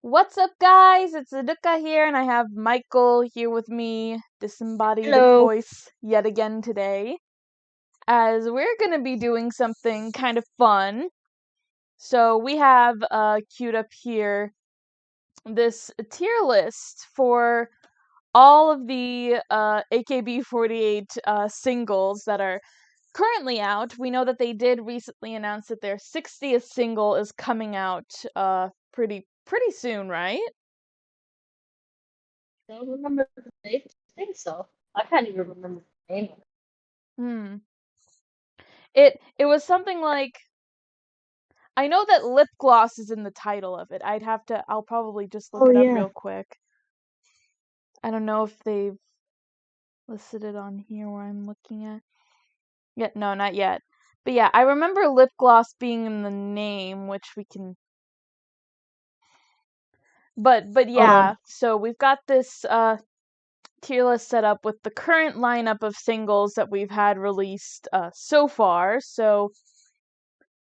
What's up, guys? It's Ruka here, and I have Michael here with me, disembodied Hello. voice, yet again today, as we're gonna be doing something kind of fun. So we have queued up here this tier list for all of the AKB48 singles that are currently out. We know that they did recently announce that their 60th single is coming out pretty soon, right? Don't remember the date. I think so. I can't even remember the name of it. Hmm. It was something like, I know that lip gloss is in the title of it. I'll probably just look Oh it up yeah. real quick. I don't know if they've listed it on here where I'm looking at. Yeah, no, not yet. But yeah, I remember lip gloss being in the name, which we can. But Hold yeah, on. so we've got this tier list set up with the current lineup of singles that we've had released so far. So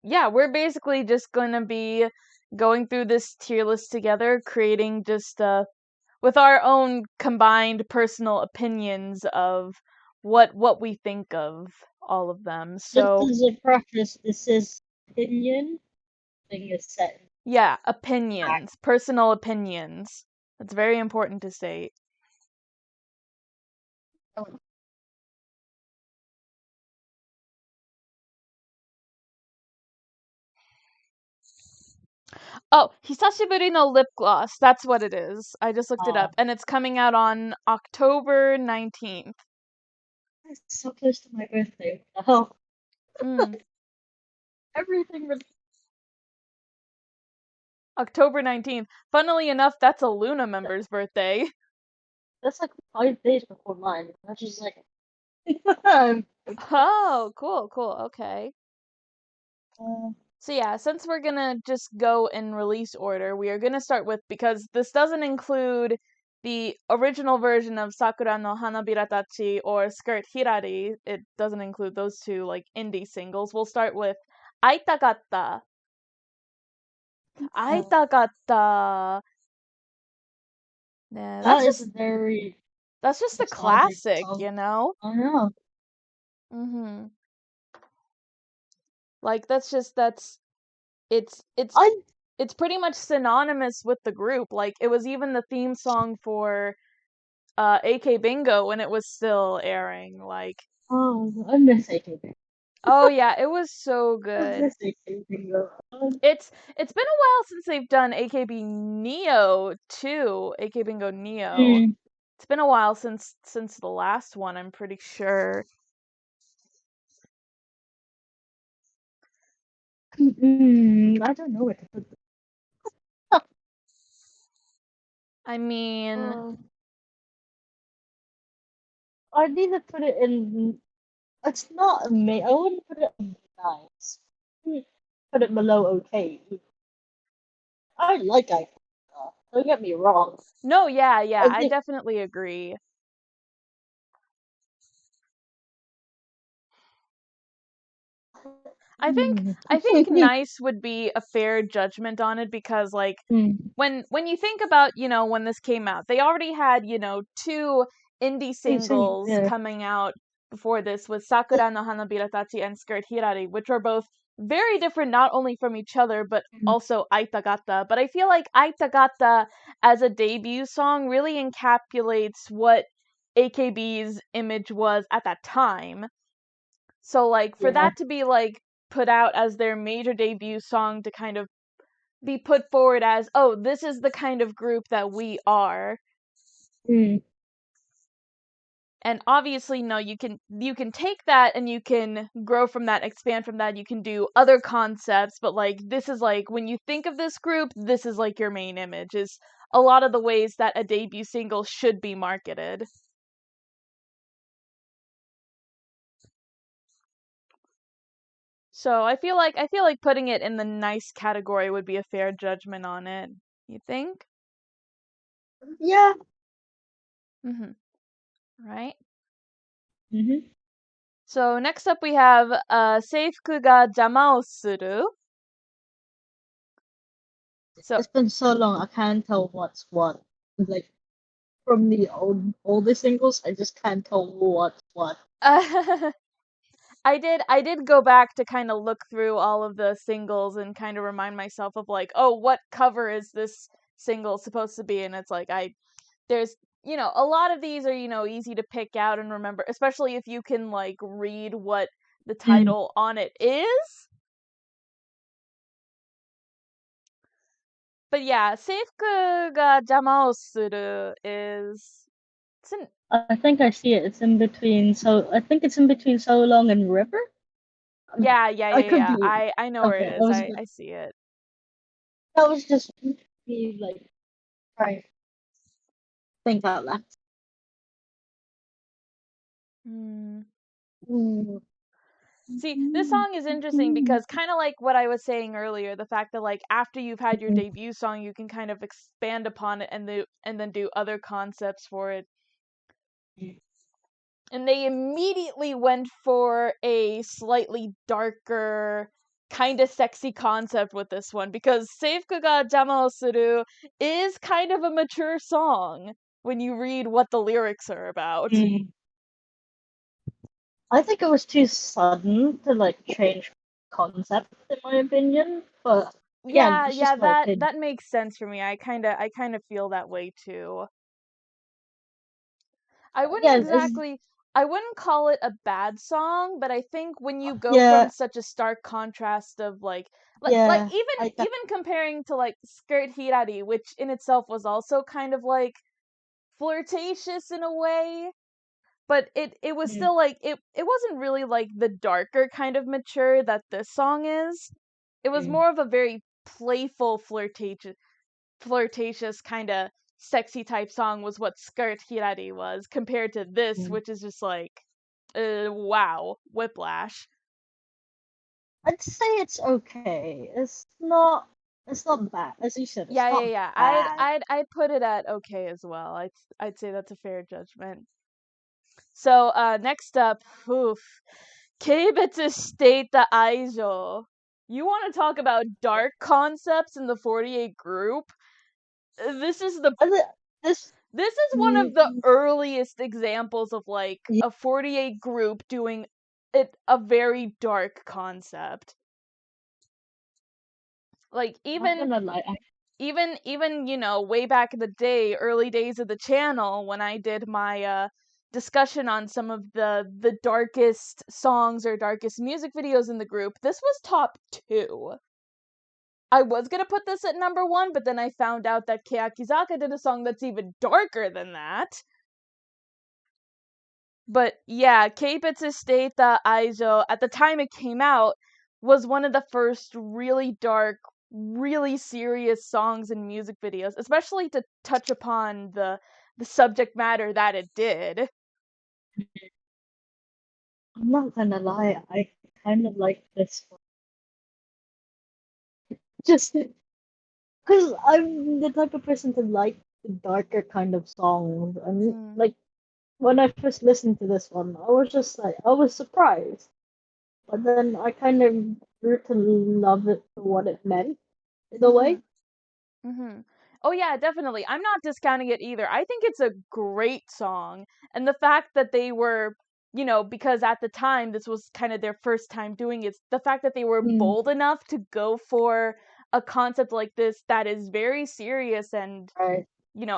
yeah, we're basically just going to be going through this tier list together, creating just with our own combined personal opinions of what we think of all of them. Just So, as a preface, this is opinion. Thing is set in yeah, fact. opinions, personal opinions. That's very important to state. Oh, Oh, Hisashiburi no lip gloss. That's what it is. I just looked it uh, up and it's coming out on October 19th. it's so close to my birthday. What the hell? Mm, Everything was. October 19th. Funnily enough, that's a Luna member's birthday. That's like 5 days before mine. That's just like. um, Oh, cool, cool. Okay. So yeah, since we're gonna just go in release order, we are gonna start with, because this doesn't include the original version of Sakura no Hanabira Tachi or Skirt Hirari. It doesn't include those two like indie singles. We'll start with Aitagatta. Aitagatta. Yeah, that is a very that's just a nostalgic classic, song. you know? I know. Mhm. Like that's it's I it's pretty much synonymous with the group. Like it was even the theme song for AK Bingo when it was still airing. Like, I miss AKB. oh yeah, it was so I good. miss AKB. It's been a while since they've done AKB Neo too. AK Bingo Neo. Mm. It's been a while since the last one, I'm pretty sure. I don't know what to put. I mean, Uh, I need to put it in. It's not amazing. I wouldn't put it in nice. Put it below okay. I like I. Don't get me wrong. no, yeah, yeah, I I think. definitely agree. I think nice would be a fair judgment on it, because like when you think about, when this came out, they already had, two indie singles Yeah. coming out before this, with Sakura no Hanabira Tachi and Skirt Hirari, which are both very different, not only from each other but also Aitagata. But I feel like Aitagata as a debut song really encapsulates what AKB's image was at that time. So like for Yeah. that to be like put out as their major debut song, to kind of be put forward as, oh, this is the kind of group that we are. Mm. And obviously, no, you can take that and you can grow from that, expand from that, you can do other concepts, but like this is like, when you think of this group, this is like your main image, is a lot of the ways that a debut single should be marketed. So I feel like putting it in the nice category would be a fair judgment on it. You think? Yeah. Mhm. Right? Mm-hmm. So next up we have Seifuku ga jama o suru. So it's been so long. I can't tell what's what. Like from the older singles, I just can't tell what's what. I did go back to kind of look through all of the singles and kind of remind myself of like, oh, what cover is this single supposed to be? And it's like there's a lot of these are easy to pick out and remember, especially if you can like read what the Mm. title on it is. But yeah, Seifku ga jama o suru is it's an I think I see it. It's in between. So I think it's in between So Long and River. yeah, yeah, I yeah, could yeah. be I know where it okay. is. I see it. That was just me like trying to think out loud. Hmm. Mm. See, this song is interesting because kind of like what I was saying earlier, the fact that like after you've had your debut song, you can kind of expand upon it and then do other concepts for it. And they immediately went for a slightly darker, kind of sexy concept with this one because Seifuku ga jama o suru is kind of a mature song when you read what the lyrics are about. Mm. I think it was too sudden to like change concept, in my opinion. But again, Yeah, it's yeah, just my that opinion. that makes sense for me. I kind of feel that way too. I wouldn't Again, it's exactly I wouldn't call it a bad song, but I think when you go from yeah, such a stark contrast of like yeah. even I got even comparing to like Skirt Hirari, which in itself was also kind of like flirtatious in a way, but it was mm, still like it wasn't really like the darker kind of mature that this song is. It was mm, more of a very playful flirtatious kind of sexy type song was what Skirt Hirari was compared to this, mm. which is just like, wow, whiplash. I'd say it's okay. It's not bad. As you said, it's Yeah, yeah, not yeah. I'd bad. I'd I'd put it at okay as well. I'd say that's a fair judgment. So next up, oof, Keibetsu State the Aijo. You want to talk about dark concepts in the 48 group? This is the I thi- this This is one of the mm, earliest examples of like yeah, a 48 group doing a very dark concept. Like I'm not gonna lie. even way back in the day, early days of the channel when I did my discussion on some of the darkest songs or darkest music videos in the group, this was top 2. I was going to put this at number 1, but then I found out that Keakizaka did a song that's even darker than that. But yeah, Keibetsu State Aijo, at the time it came out, was one of the first really dark, really serious songs and music videos, especially to touch upon the subject matter that it did. I'm not gonna lie. I kind of like this one. Just because I'm the type of person to like the darker kind of songs, and Mm, like when I first listened to this one, I was just like I was surprised, but then I kind of grew to love it for what it meant in a way. mhm. Mm-hmm. Oh yeah, definitely. I'm not discounting it either. I think it's a great song. And the fact that they were, because at the time this was kind of their first time doing it, the fact that they were Mm, bold enough to go for a concept like this that is very serious and, right.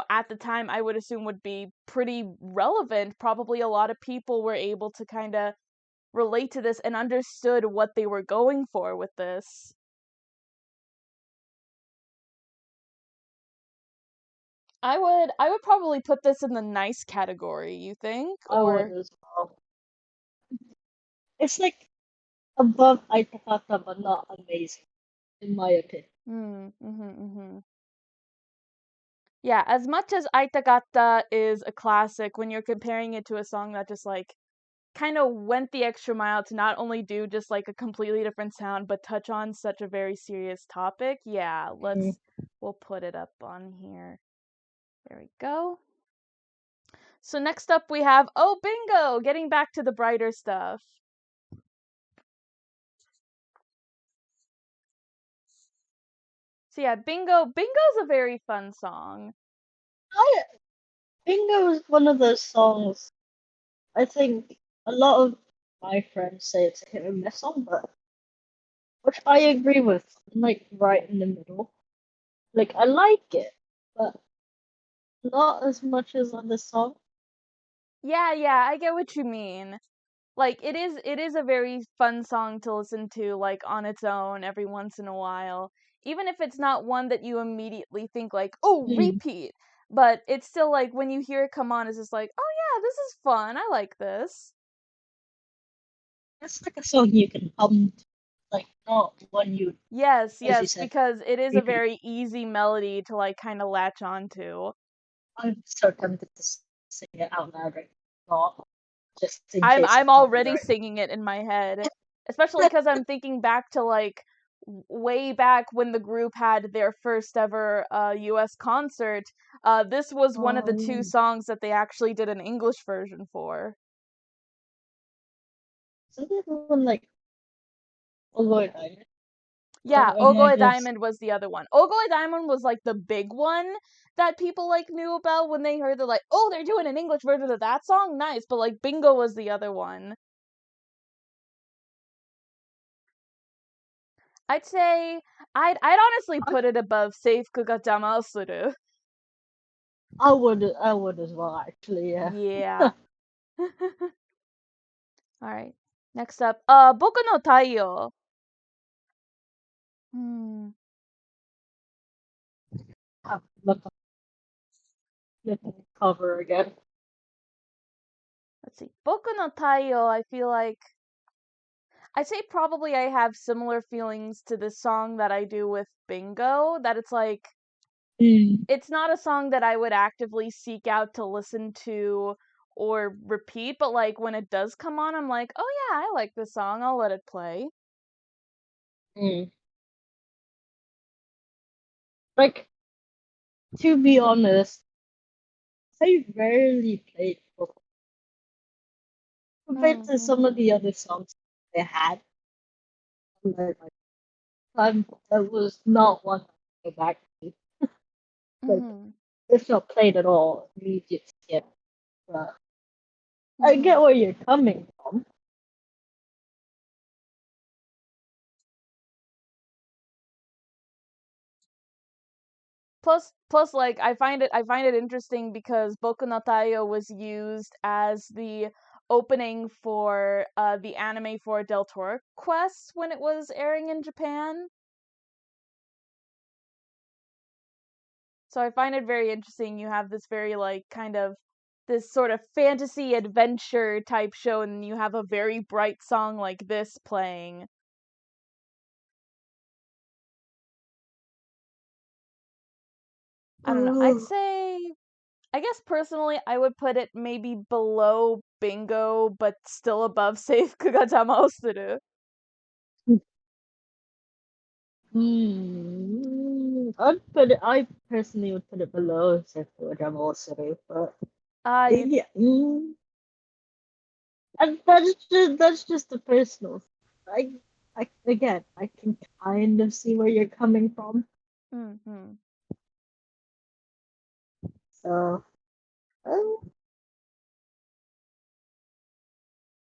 at the time I would assume would be pretty relevant. Probably a lot of people were able to kind of relate to this and understood what they were going for with this. I would probably put this in the nice category, you think? I would Or as well. It's like above Aitakata, but not amazing, in my opinion. mhm. Yeah, as much as Aitagata is a classic, when you're comparing it to a song that just like kind of went the extra mile to not only do just like a completely different sound but touch on such a very serious topic, yeah, Mm. we'll put it up on here. There we go. So next up we have oh bingo, getting back to the brighter stuff. So yeah, Bingo's a very fun song. I Bingo is one of those songs. I think a lot of my friends say it's a hit or miss song, but which I agree with. I'm like right in the middle. Like I like it, but not as much as on this song. Yeah, I get what you mean. Like it is a very fun song to listen to like on its own every once in a while. Even if it's not one that you immediately think like, "Oh, Hmm. repeat." But it's still like when you hear it come on it's just like, "Oh yeah, this is fun. I like this." It's like a song you can hum, to, like not one you, as you Yes, said, because it is a repeat. very easy melody to like kind of latch onto. I'm so tempted to sing it out loud right now, just in I'm case of I'm already copyright. singing it in my head, especially because I'm thinking back to like way back when the group had their first ever U.S. concert. This was one of the two Um, songs that they actually did an English version for. isn't it the one like Aloy Diamond? Yeah, Or am I Ogoe just Diamond was the other one. Ogoe Diamond was like the big one that people like knew about when they heard like, oh, they're doing an English version of that song, nice. But like Bingo was the other one. I'd say I'd honestly I, put it above Seifuku ga Jama Suru. I would as well actually, yeah. Yeah. All right. Next up, Boku no Taiyo. Hmm. Have look at the cover again. Let's see. Boku no Taiyo, I feel like I'd say probably I have similar feelings to this song that I do with Bingo, that it's like Mm. it's not a song that I would actively seek out to listen to or repeat, but like when it does come on, I'm like, "Oh yeah, I like this song. I'll let it play." Mm. Like to be honest, I rarely played Boku compared to some of Mm-hmm. the other songs they had. Like, that was not one I go back to. Like Mm-hmm. it's not played at all. Immediate skip. But I Mm-hmm. get where you're coming from. Plus, like I find it interesting because Boku no Taiyo was used as the opening for the anime for Del Toro Quest when it was airing in Japan. So I find it very interesting. You have this very like kind of this sort of fantasy adventure type show, and you have a very bright song like this playing. I don't know. I'd say I guess personally, I would put it maybe below Bingo, but still above Safe Kugatama Osuru. I personally would put it below Sefu Drama City, but You yeah, and that's just a personal. I again, I can kind of see where you're coming from. hmm So, um,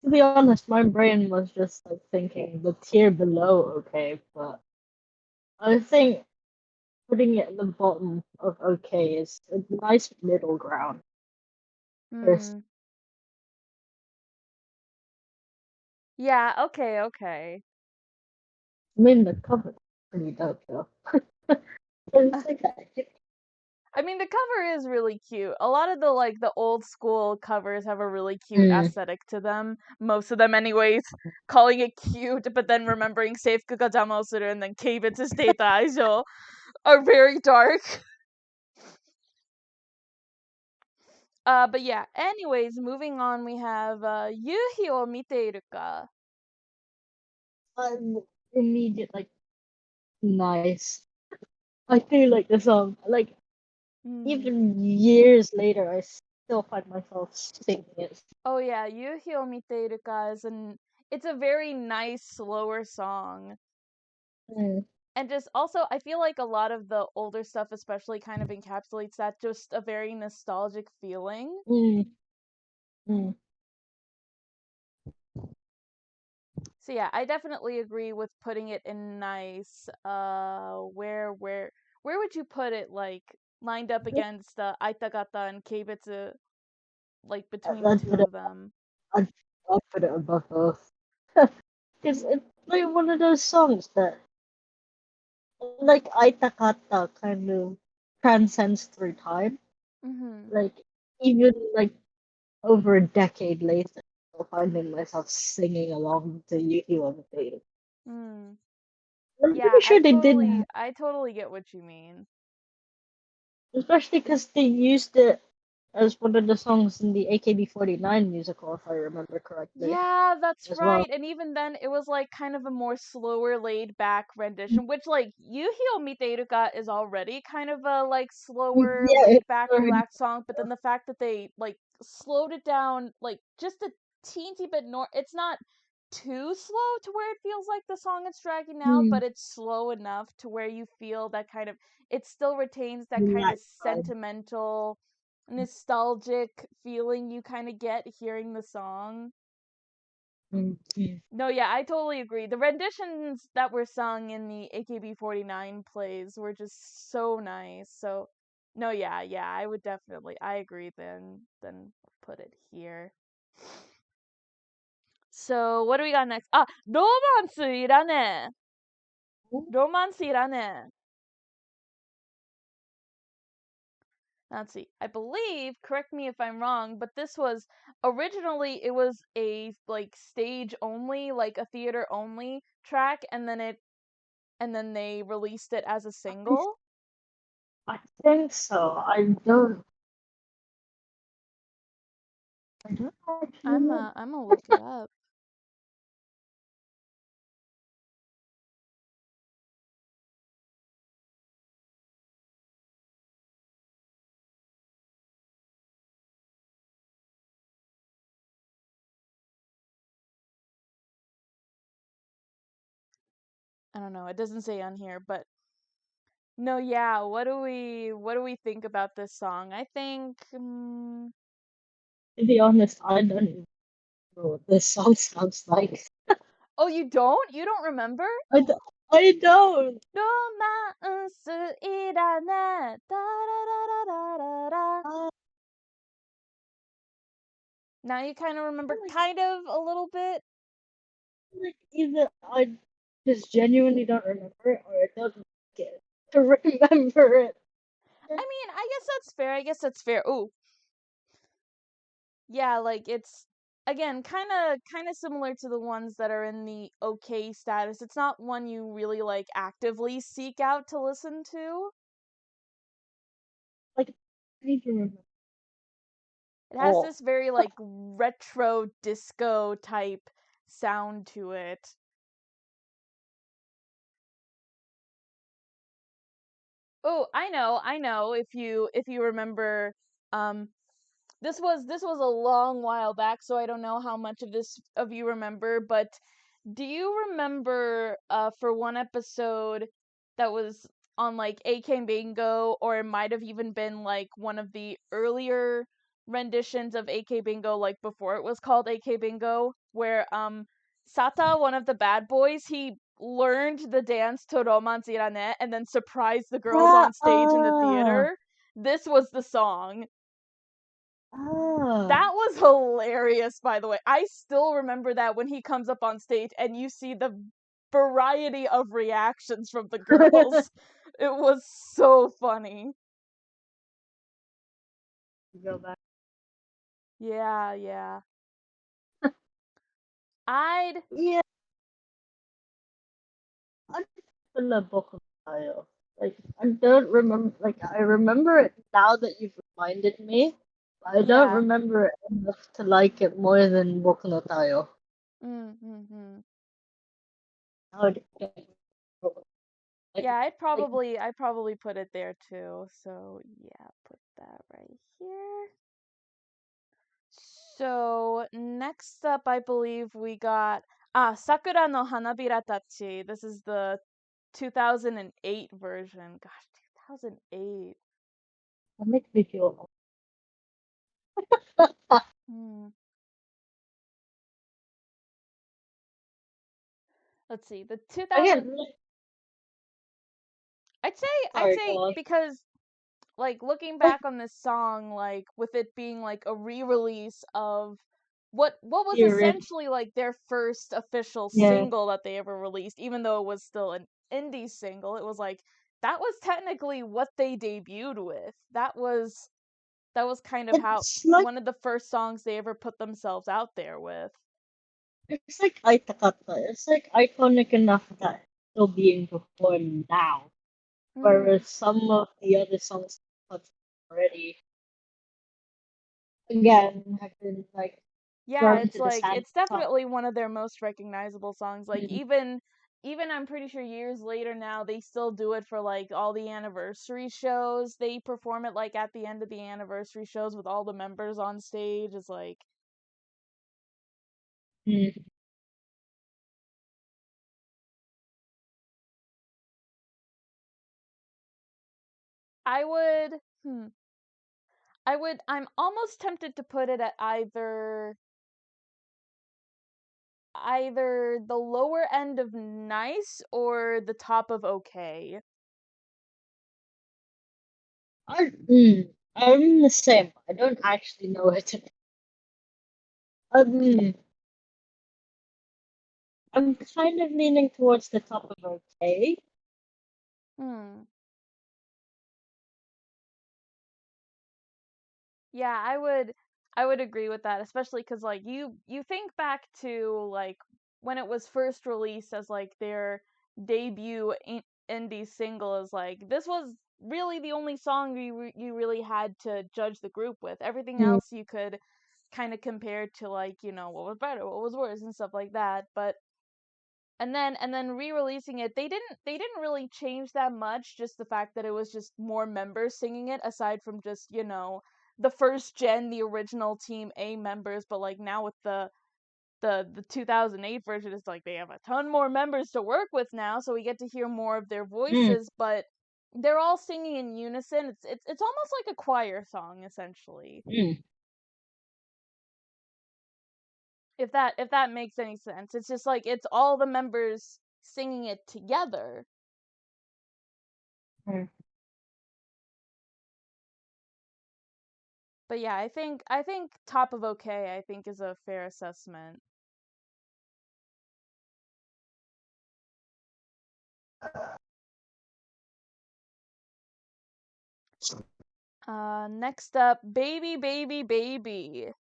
to be honest, my brain was just like thinking the tier below, okay, but I think putting it at the bottom of okay is a nice middle ground. First, mm. Yeah, okay. I mean the cover's pretty dope though. It's like I mean, the cover is really cute. A lot of the like the old school covers have a really cute mm, aesthetic to them. Most of them, anyways. Calling it cute, but then remembering Safe Kugatama Osuru and then Keibetsu's Data Aijo are very dark. But yeah. Anyways, moving on, we have Yuhi o Miteiru ka. an immediate like nice. I feel like the song. Like Hmm. even years later, I still find myself singing it. Oh yeah, Yuhi o Miteiru ka is it's a very nice slower song. Mm. And just also, I feel like a lot of the older stuff, especially, kind of encapsulates that just a very nostalgic feeling. Mm, mm. So yeah, I definitely agree with putting it in nice. Where would you put it? Like lined up against Aitagata and Keibetsu, like between the I'd two put it. of them. I'd, I'd put it above both. Because it's like one of those songs that, like Aitakata, kind of transcends through time. Mhm. Like even like over a decade later, I'm finding myself singing along to Yuki on the Fade. Mm. I'm Yeah, pretty sure they did, I totally get what you mean. especially because they used it as one of the songs in the AKB49 musical, if I remember correctly, Yeah, that's as well. right. And even then, it was like kind of a more slower, laid back rendition, which like Yuhio Miteiruka is already kind of a like slower, Yeah, laid it's back, already. relaxed song. But then the fact that they like slowed it down like just a teensy bit it's not too slow to where it feels like the song is dragging out, Hmm, but it's slow enough to where you feel that kind of it still retains that kind of relaxed vibe. sentimental, nostalgic feeling you kind of get hearing the song. Mm, mm. No, yeah, I totally agree. The renditions that were sung in the AKB49 plays were just so nice. So, no, yeah, yeah, I would definitely, I agree. Then put it here. So, what do we got next? Ah, romance いらねえ. Romance いらねえ. Let's see. I believe, correct me if I'm wrong, but this was originally it was a like stage only, like a theater only track, and then they released it as a single. I think so. I don't actually know. I'm gonna look it up. I don't know. It doesn't say on here, but no, yeah. What do we think about this song? I think. To be honest, I don't even know what this song sounds like. Oh, you don't? You don't remember? I don't. I don't. Romance いらねえ. Da da da da da da da. Uh, Now you kind of remember, like, kind of a little bit. like either I just genuinely don't remember it, or I don't like it to remember it. I mean, I guess that's fair. I guess that's fair. Ooh, yeah, like it's again kind of similar to the ones that are in the okay status. It's not one you really like actively seek out to listen to. Like, I need to remember. It has Oh, this very like retro disco type sound to it. Oh, I know if you remember um this was a long while back, so I don't know how much of this of you remember, but do you remember for one episode that was on like AK Bingo, or it might have even been like one of the earlier renditions of AK Bingo, like before it was called AK Bingo, where Sata, one of the bad boys, he learned the dance to Romance Irane and then surprised the girls ah, on stage in the theater. This was the song. ah. That was hilarious, by the way. I still remember that when he comes up on stage and you see the variety of reactions from the girls. It was so funny. Go back. Yeah, yeah. I'd Yeah, I in the book of style. Like I don't remember. Like I remember it now that you've reminded me. I don't yeah. remember it enough to like it more than Boku no Tayo. Mm-hmm. I would like, Yeah, like I'd probably put it there too. So yeah, put that right here. So next up, I believe we got Sakura no Hanabira Tachi. This is the 2008 version. Gosh, 2008. That makes me feel. Hmm. Let's see. The 2000. Again, I'd say. I'd sorry, go say on. because like looking Like, back on this song, like with it being like a re-release of what was you're in. essentially like their first official Yeah. single that they ever released, even though it was still an indie single. It was like that was technically what they debuted with. That was kind of how It's like one of the first songs they ever put themselves out there with. it's like Aitakata. It's like iconic enough that it's still being performed now. Hmm. Whereas some of the other songs already again have been like Yeah, thrown it's to the like sand. it's definitely one of their most recognizable songs. Like Mm, even I'm pretty sure years later now they still do it for like all the anniversary shows. They perform it like at the end of the anniversary shows with all the members on stage. It's like mm. I would I'm almost tempted to put it at either the lower end of nice or the top of okay. I'm the same. I don't actually know it. Um, I'm kind of leaning towards the top of okay. Hmm. Yeah, I would agree with that, especially because like you think back to like when it was first released as like their debut indie single is like this was really the only song you really had to judge the group with. Everything Mm, else you could kind of compare to like, what was better, what was worse and stuff like that. But and then re-releasing it, they didn't really change that much, just the fact that it was just more members singing it aside from just, the first gen, the original team A members, but like now with the 2008 version, it's like they have a ton more members to work with now, so we get to hear more of their mm, voices, but they're all singing in unison. It's almost like a choir song essentially. mm, If that makes any sense. It's just like it's all the members singing it together. mm. But yeah, I think top of okay, I think is a fair assessment. Next up, baby, baby, baby.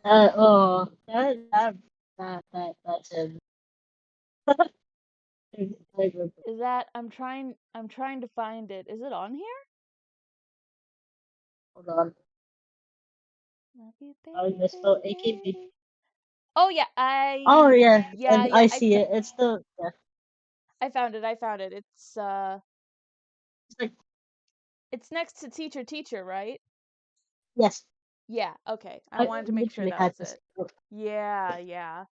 Oh, that's him. I remember. Is that I'm trying to find it. Is it on here? Hold on. Love you, I baby, misspelled baby, AKB. baby. Oh yeah, Oh yeah, yeah, and yeah, I see it. It's the yeah. I found it. I found it. It's like It's next to teacher teacher, right? yes, Yeah, okay. I I wanted to make sure literally that had was this. it. Yeah, yeah.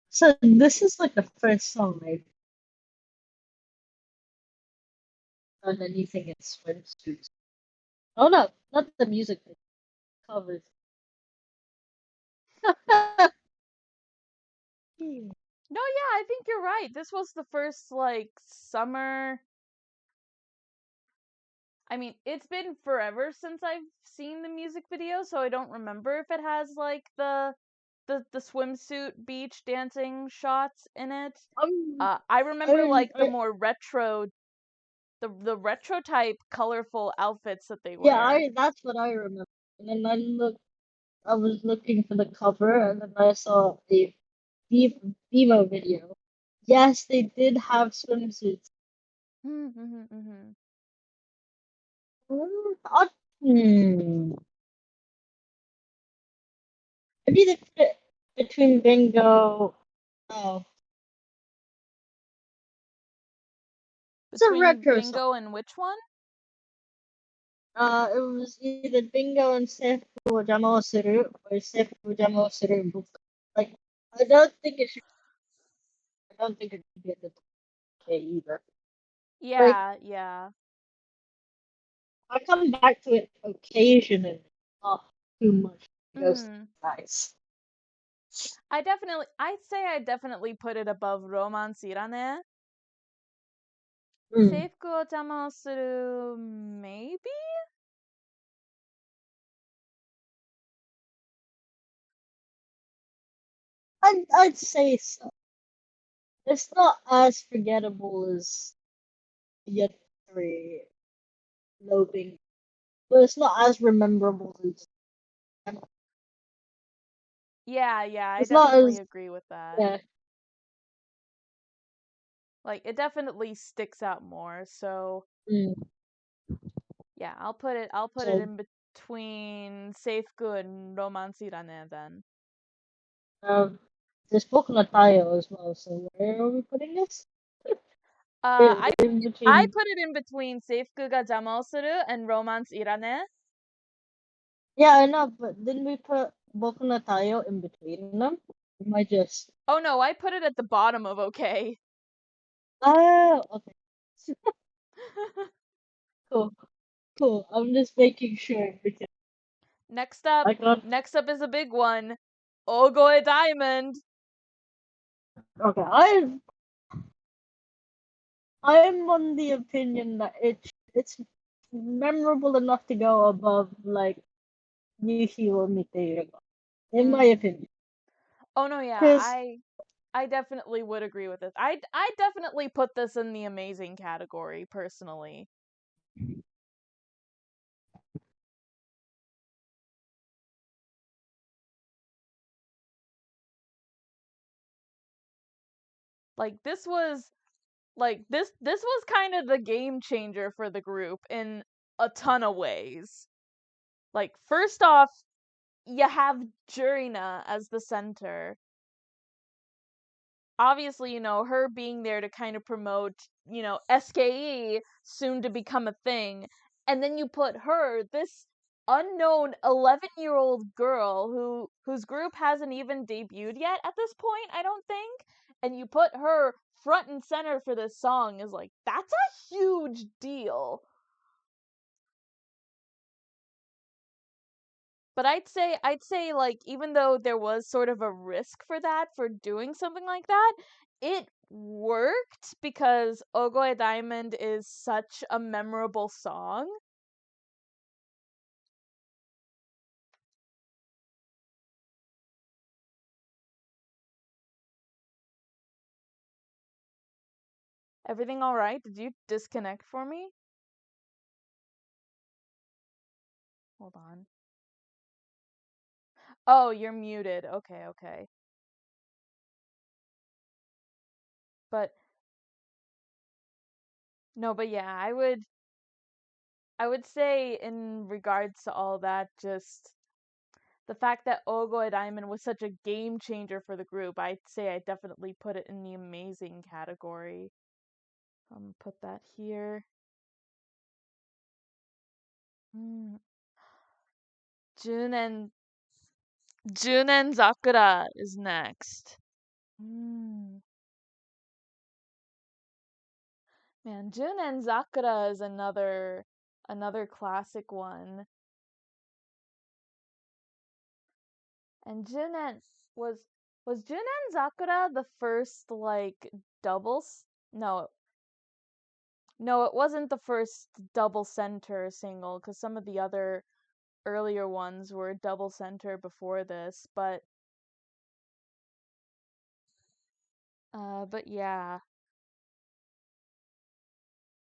So this is like the first song I've done anything in swimsuits. Oh no, not the music, the covers. No, yeah, I think you're right. This was the first like summer. I mean, it's been forever since I've seen the music video, so I don't remember if it has like the swimsuit beach dancing shots in it. um, I remember I, like the I, more retro, the retro type colorful outfits that they yeah, wear. that's what I remember. And then I was looking for the cover, and then I saw a Vivo video. Yes, they did have swimsuits. Mm-hmm. Uh, hmm. Maybe they put it between Bingo. Oh, it's a Between retro song. Bingo and which one? It was either Bingo and Seth を邪魔をする or 制服を邪魔をする book. Like, I don't think it should. I don't think it should be at the K either. Like, Yeah, yeah. I come back to it occasionally, not too much. Ghost Mhm. guys. I'd say I definitely put it above romancirane. うん。制服を邪魔をする maybe? I'd say so. It's not as forgettable as Yet 3 Loping, but it's not as memorable as. Yeah, yeah, I It's not definitely as. agree with that. Yeah. Like it definitely sticks out more. So, Mm. yeah, I'll put it So, in between Seifuku and Romancirane then. um, there's Pokemon Tayo as well, so where are we putting this? Uh I In I between. put it in between Seifuku ga jama o suru and Romance Irane. Yeah, I know, but didn't we put Boku no Tayo in between them? Am I just. Oh no, I put it at the bottom of okay. Oh, okay. Cool, cool. I'm just making sure because Next up, I got. next up is a big one. Ogoe Diamond. Okay, I'm on the opinion that it's memorable enough to go above like Yuhi or Miteiga, in my Mhm. opinion. Oh no, yeah, Because I definitely would agree with this. I definitely put this in the amazing category personally. Like this was kind of the game changer for the group in a ton of ways. Like first off, you have Jurina as the center. Obviously, her being there to kind of promote, SKE soon to become a thing. And then you put her, this unknown 11-year-old girl whose group hasn't even debuted yet at this point, I don't think. And you put her front and center for this song is like that's a huge deal. But I'd say like even though there was sort of a risk for that for doing something like that, it worked because Ogoe Diamond is such a memorable song. Everything all right? Did you disconnect for me? Hold on. Oh, you're muted. Okay, okay. But no, but yeah, I would say in regards to all that, just the fact that Ogo Diamond was such a game changer for the group, I'd say I definitely put it in the amazing category. Put that here. Mm. Junen Junen Zakura is next. Mm. Man, Junen Zakura is another classic one. And Junen was was Junen Zakura the first like doubles? No, no, it wasn't the first double center single because some of the other earlier ones were double center before this, but yeah.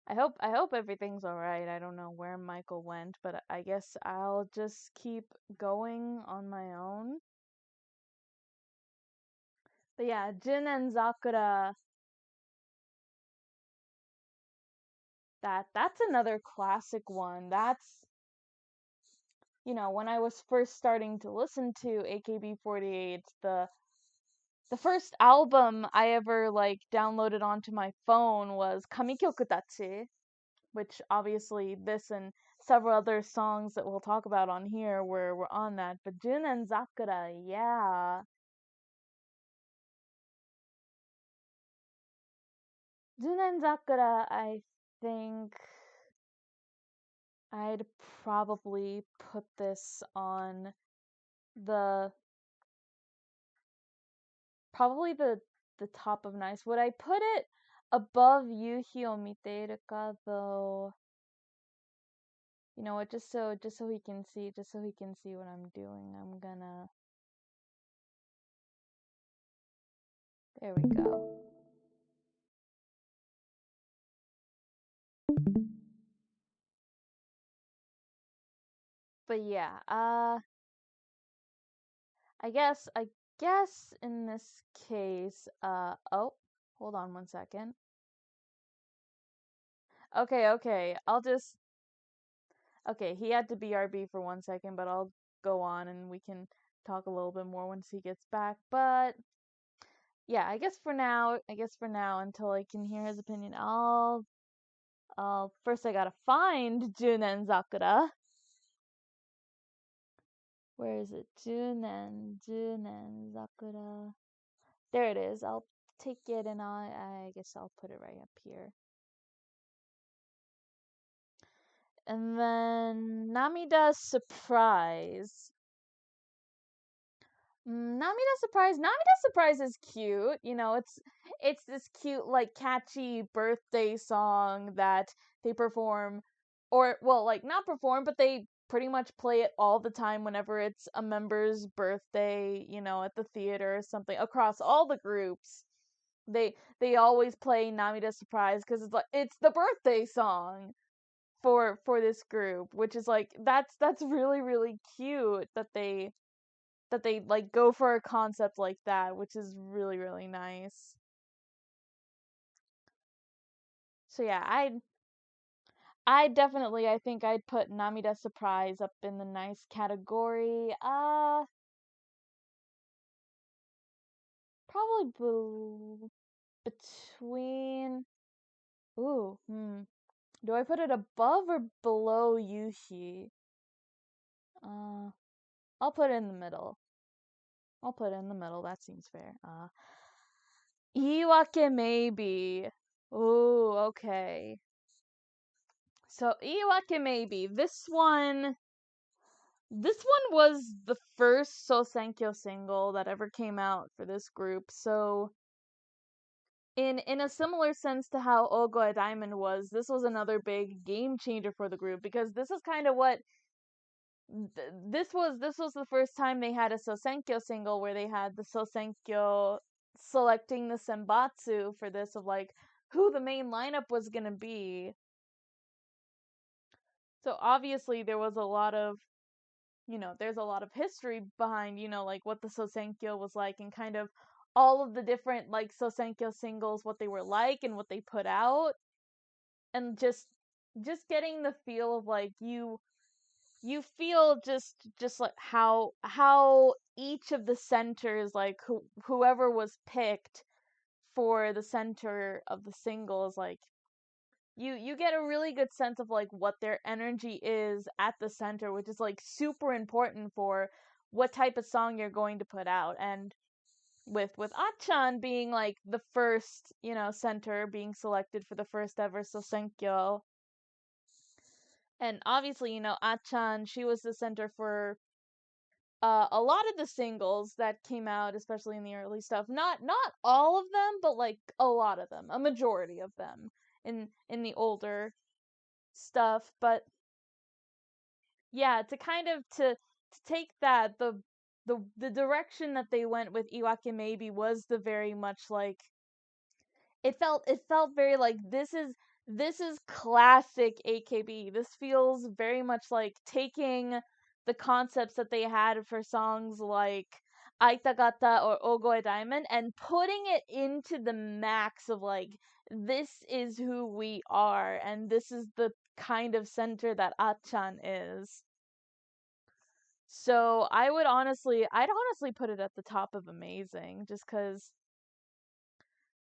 I hope everything's all right. I don't know where Michael went, but I guess I'll just keep going on my own. But yeah, Jin and Zakura, that's another classic one. That's when I was first starting to listen to AKB48, the first album I ever like downloaded onto my phone was Kamikyoku Dachi, which obviously several other songs that we'll talk about on here were on that. But Jun and Sakura, yeah. Jun and Sakura, I think I'd probably put this on the probably the top of nice. Would I put it above Yuhi o Miteru ka though? You know what, just so he can see, just so he can see what I'm doing, I'm gonna there we go. But yeah, I guess in this case, oh, hold on one second. Okay, okay, he had to BRB for 1 second, but I'll go on and we can talk a little bit more once he gets back. But yeah, I guess for now, until I can hear his opinion, I'll first I gotta find Junen Sakura. Where is it? Junen Sakura. There it is. I'll take it and I guess I'll put it right up here. And then Namida's Surprise. Namida's Surprise is cute. You know, it's this cute, like, catchy birthday song that they perform, or well, like, not perform, but they pretty much play it all the time whenever it's a member's birthday. You know, at the theater or something across all the groups. They always play Namida's Surprise because it's the birthday song for this group, which is like that's really really cute that they like go for a concept like that, which is really really nice. So yeah, I definitely I think I'd put Namida Surprise up in the nice category. Probably between ooh, do I put it above or below Yushi? Uh I'll put it in the middle. I'll put it in the middle. That seems fair. Iwake maybe. Ooh, okay. So Iwake maybe. This one was the first Sosenkyo single that ever came out for this group. So in a similar sense to how Ogoe Diamond was, this was another big game changer for the group because this is kind of what this was the first time they had a Sosenkyo single where they had the Sosenkyo selecting the Senbatsu for this of like who the main lineup was gonna be. So obviously there was a lot of there's a lot of history behind, like what the Sosenkyo was like and kind of all of the different like Sosenkyo singles, what they were like and what they put out. And just getting the feel of like you feel just like how each of the centers like whoever was picked for the center of the singles like you get a really good sense of like what their energy is at the center, which is like super important for what type of song you're going to put out. And with Achan being like the first center being selected for the first ever Sosenkyo, and obviously Achan, she was the center for a lot of the singles that came out, especially in the early stuff. Not all of them, but like a lot of them, a majority of them in the older stuff. But yeah, to kind of to take that the direction that they went with Iwake maybe was the very much like it felt very like this is classic AKB. This feels very much like taking the concepts that they had for songs like Aitagata or Ogoe Diamond and putting it into the max of like this is who we are and this is the kind of center that Achan is. So I'd honestly put it at the top of amazing just cuz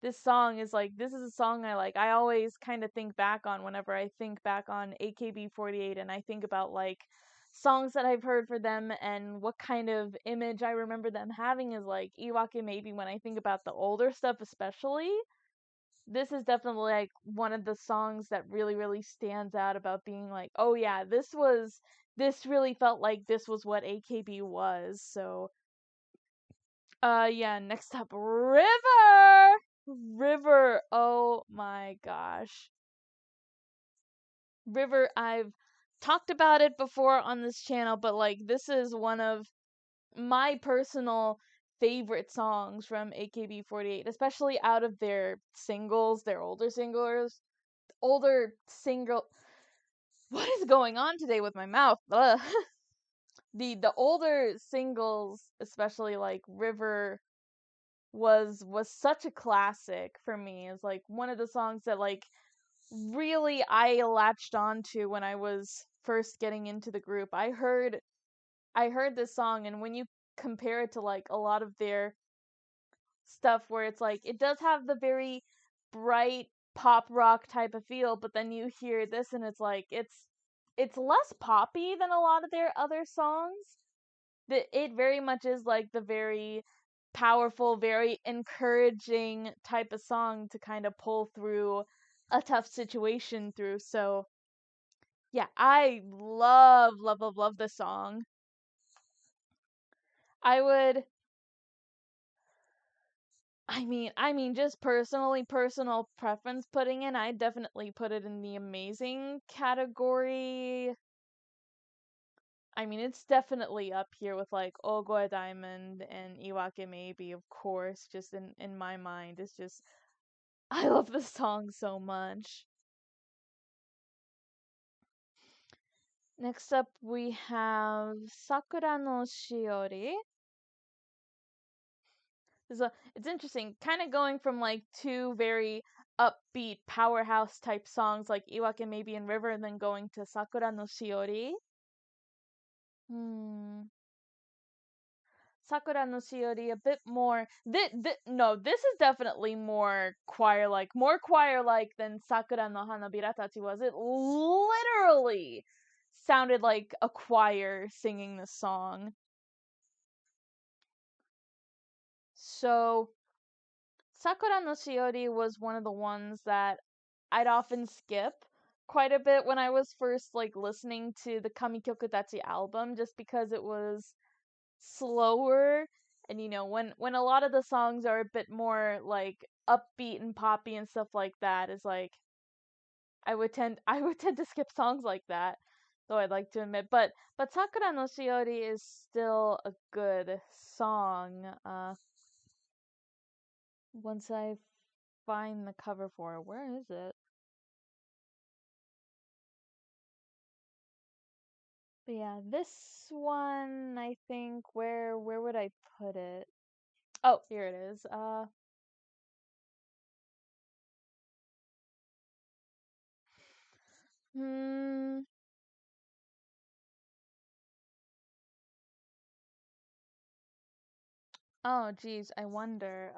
this song is like, this is a song I like. I always kind of think back on whenever I think back on AKB48, and I think about like songs that I've heard for them and what kind of image I remember them having is like Iwake maybe when I think about the older stuff especially. This is definitely like one of the songs that really really stands out about being like, oh yeah, this really felt like this was what AKB was. So yeah, next up, River. River. Oh my gosh. River, I've talked about it before on this channel, but like this is one of my personal favorite songs from AKB48, especially out of their singles, their older singles, older single. What is going on today with my mouth? Ugh. The older singles, especially like River was such a classic for me. It's like one of the songs that like really I latched onto when I was first getting into the group. I heard this song, and when you compare it to like a lot of their stuff where it's like it does have the very bright pop rock type of feel, but then you hear this and it's like it's less poppy than a lot of their other songs. It very much is like the very powerful, very encouraging type of song to kind of pull through a tough situation through. So yeah, I love love love love this song. I would I mean just personal preference putting in, I definitely put it in the amazing category. I mean, it's definitely up here with like Ogoe Diamond and Iwake Maybe, of course, just in my mind. It's just I love this song so much. Next up we have Sakura no Shiori. It's interesting, kind of going from like two very upbeat powerhouse type songs like Iwake Maybe and River, and then going to Sakura no Shiori. Hmm. Sakura no Shiori a bit more. No, this is definitely more choir like than Sakura no Hanabira Tachi was. It literally sounded like a choir singing the song. So Sakura no Shiori was one of the ones that I'd often skip quite a bit when I was first like listening to the Kamikyoku Tachi album, just because it was slower, and when a lot of the songs are a bit more like upbeat and poppy and stuff like that, is like I would tend to skip songs like that, though I'd like to admit. But Sakura no Shiori is still a good song. Once I find the cover for it, where is it? But yeah, this one, I think, where would I put it? Oh, here it is. Hmm. Oh, geez, I wonder.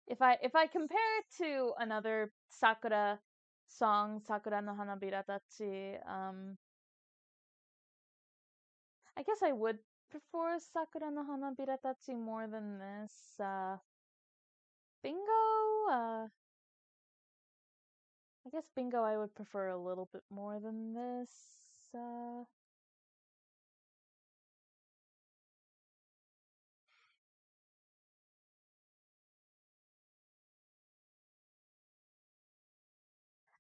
If I compare it to another Sakura song, Sakura no Hanabira Tachi, I guess I would prefer Sakura no Hanabira Tachi more than this. Bingo. I guess Bingo I would prefer a little bit more than this.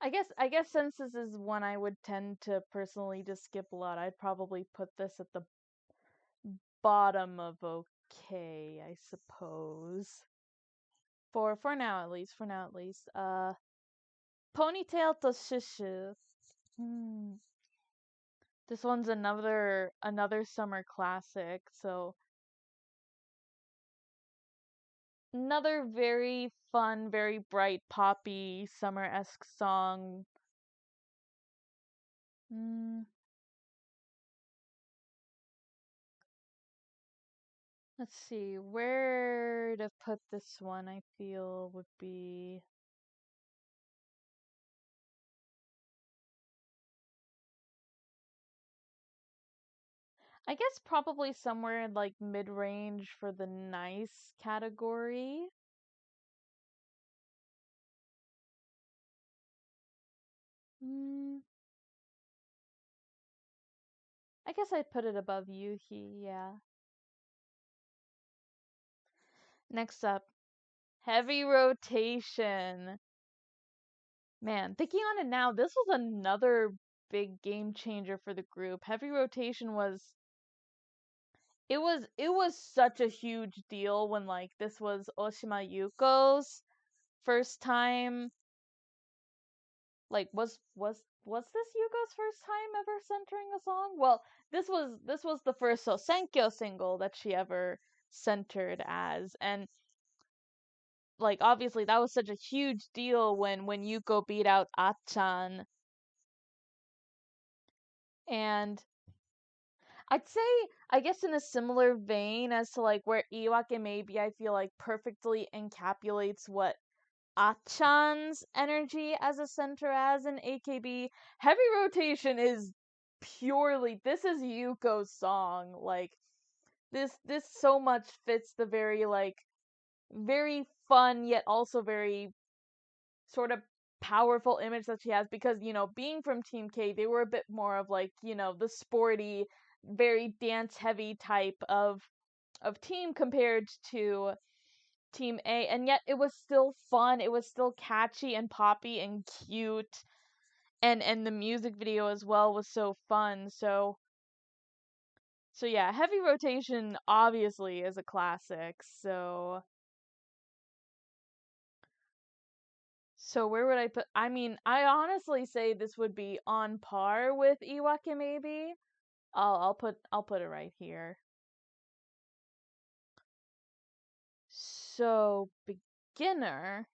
I guess since this is one I would tend to personally just skip a lot, I'd probably put this at the bottom of okay, I suppose. For now at least, for now at least. Ponytail to Shushu. Hmm. This one's another summer classic, so another very fun, very bright, poppy, summer-esque song. Hmm. Let's see, where to put this one I feel would be. I guess probably somewhere in like mid-range for the nice category. Mm, I guess I'd put it above Yuhi, yeah. Next up, heavy rotation. Man, thinking on it now, this was another big game changer for the group. Heavy rotation was it was such a huge deal when like this was Oshima Yuko's first time. Like was this Yuko's first time ever centering a song? Well, this was the first Sosenkyo single that she ever centered as, and like obviously that was such a huge deal when Yuko beat out Achan. And I'd say, I guess, in a similar vein as to like where Iwake maybe I feel like perfectly encapsulates what Achan's energy as a center as in AKB. Heavy rotation is purely, this is Yuko's song. Like this so much fits the very like very fun yet also very sort of powerful image that she has, because being from Team K, they were a bit more of like the sporty, very dance heavy type of team compared to Team A, and yet it was still fun, it was still catchy and poppy and cute, and the music video as well was so fun. So yeah, heavy rotation obviously is a classic. So where would I put? I mean, I honestly say this would be on par with Iwake maybe. I'll put it right here. So beginner.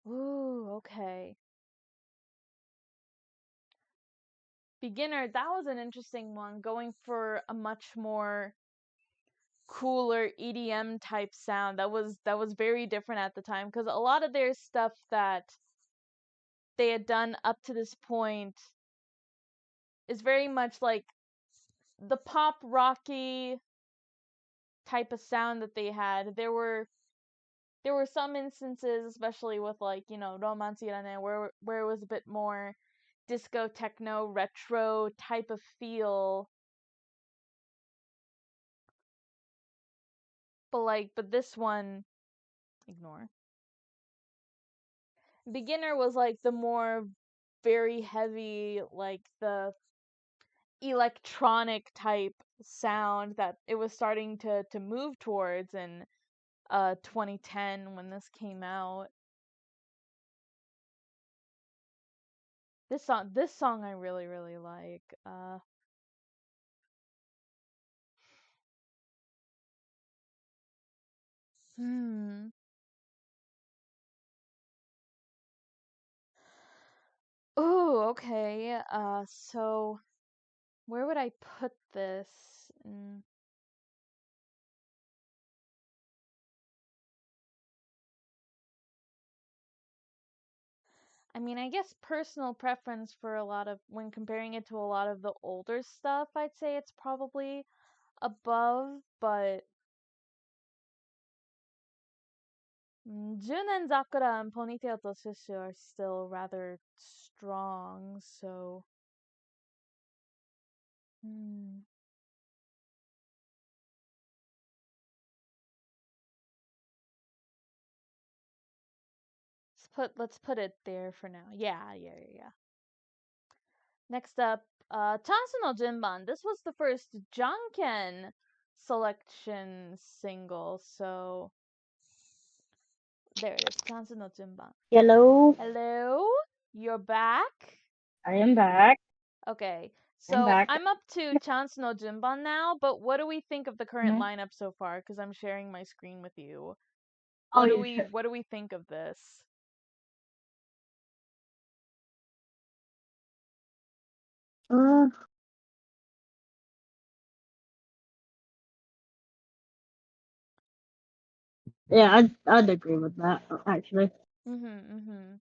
Ooh, okay. Beginner, that was an interesting one, going for a much more cooler EDM type sound. That was very different at the time, because a lot of their stuff that they had done up to this point is very much like the pop rocky type of sound that they had. There were some instances, especially with like Romance Irane, where it was a bit more disco techno retro type of feel. But this one, ignore. Beginner was like the more very heavy, like the electronic type sound that it was starting to move towards in 2010 when this came out. This song I really really like. Hmm. Oh, okay. So where would I put this? I mean, I guess personal preference for a lot of, when comparing it to a lot of the older stuff, I'd say it's probably above, but 10年 Zakura and Ponytail to Shushu are still rather strong, so hmm. Let's put it there for now. Yeah, yeah, yeah, yeah. Next up, Chansu no Jinban. This was the first Janken selection single, so there it is. Chansu no Jinban. Hello, Hello, you're back. I am back. Okay, I'm so back. I'm up to Chansu no Jinban now, but what do we think of the current Mhm. lineup so far? Because I'm sharing my screen with you. Oh, What do we yeah. what do we think of this? Uh, Yeah, I'd agree with that actually. Mhm.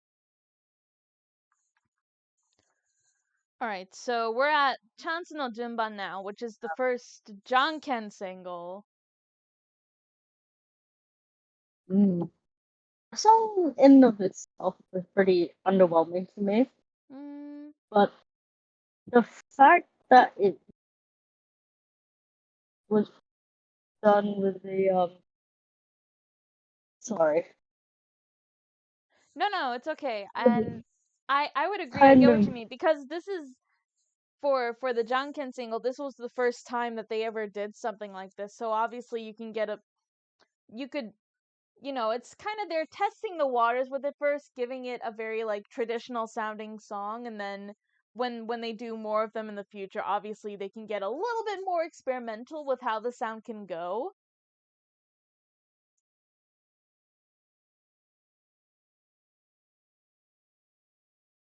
All right, so we're at Chance no Junban now, which is the first Janken single. Mm. The song in of itself was pretty underwhelming to me, Mm, but the fact that it was done with the sorry, no, it's okay. with And the I would agree. I kind get what of you mean because this is for the Janken single. This was the first time that they ever did something like this. So obviously you can get a you could it's kind of they're testing the waters with it first, giving it a very like traditional sounding song, and then when they do more of them in the future, obviously they can get a little bit more experimental with how the sound can go.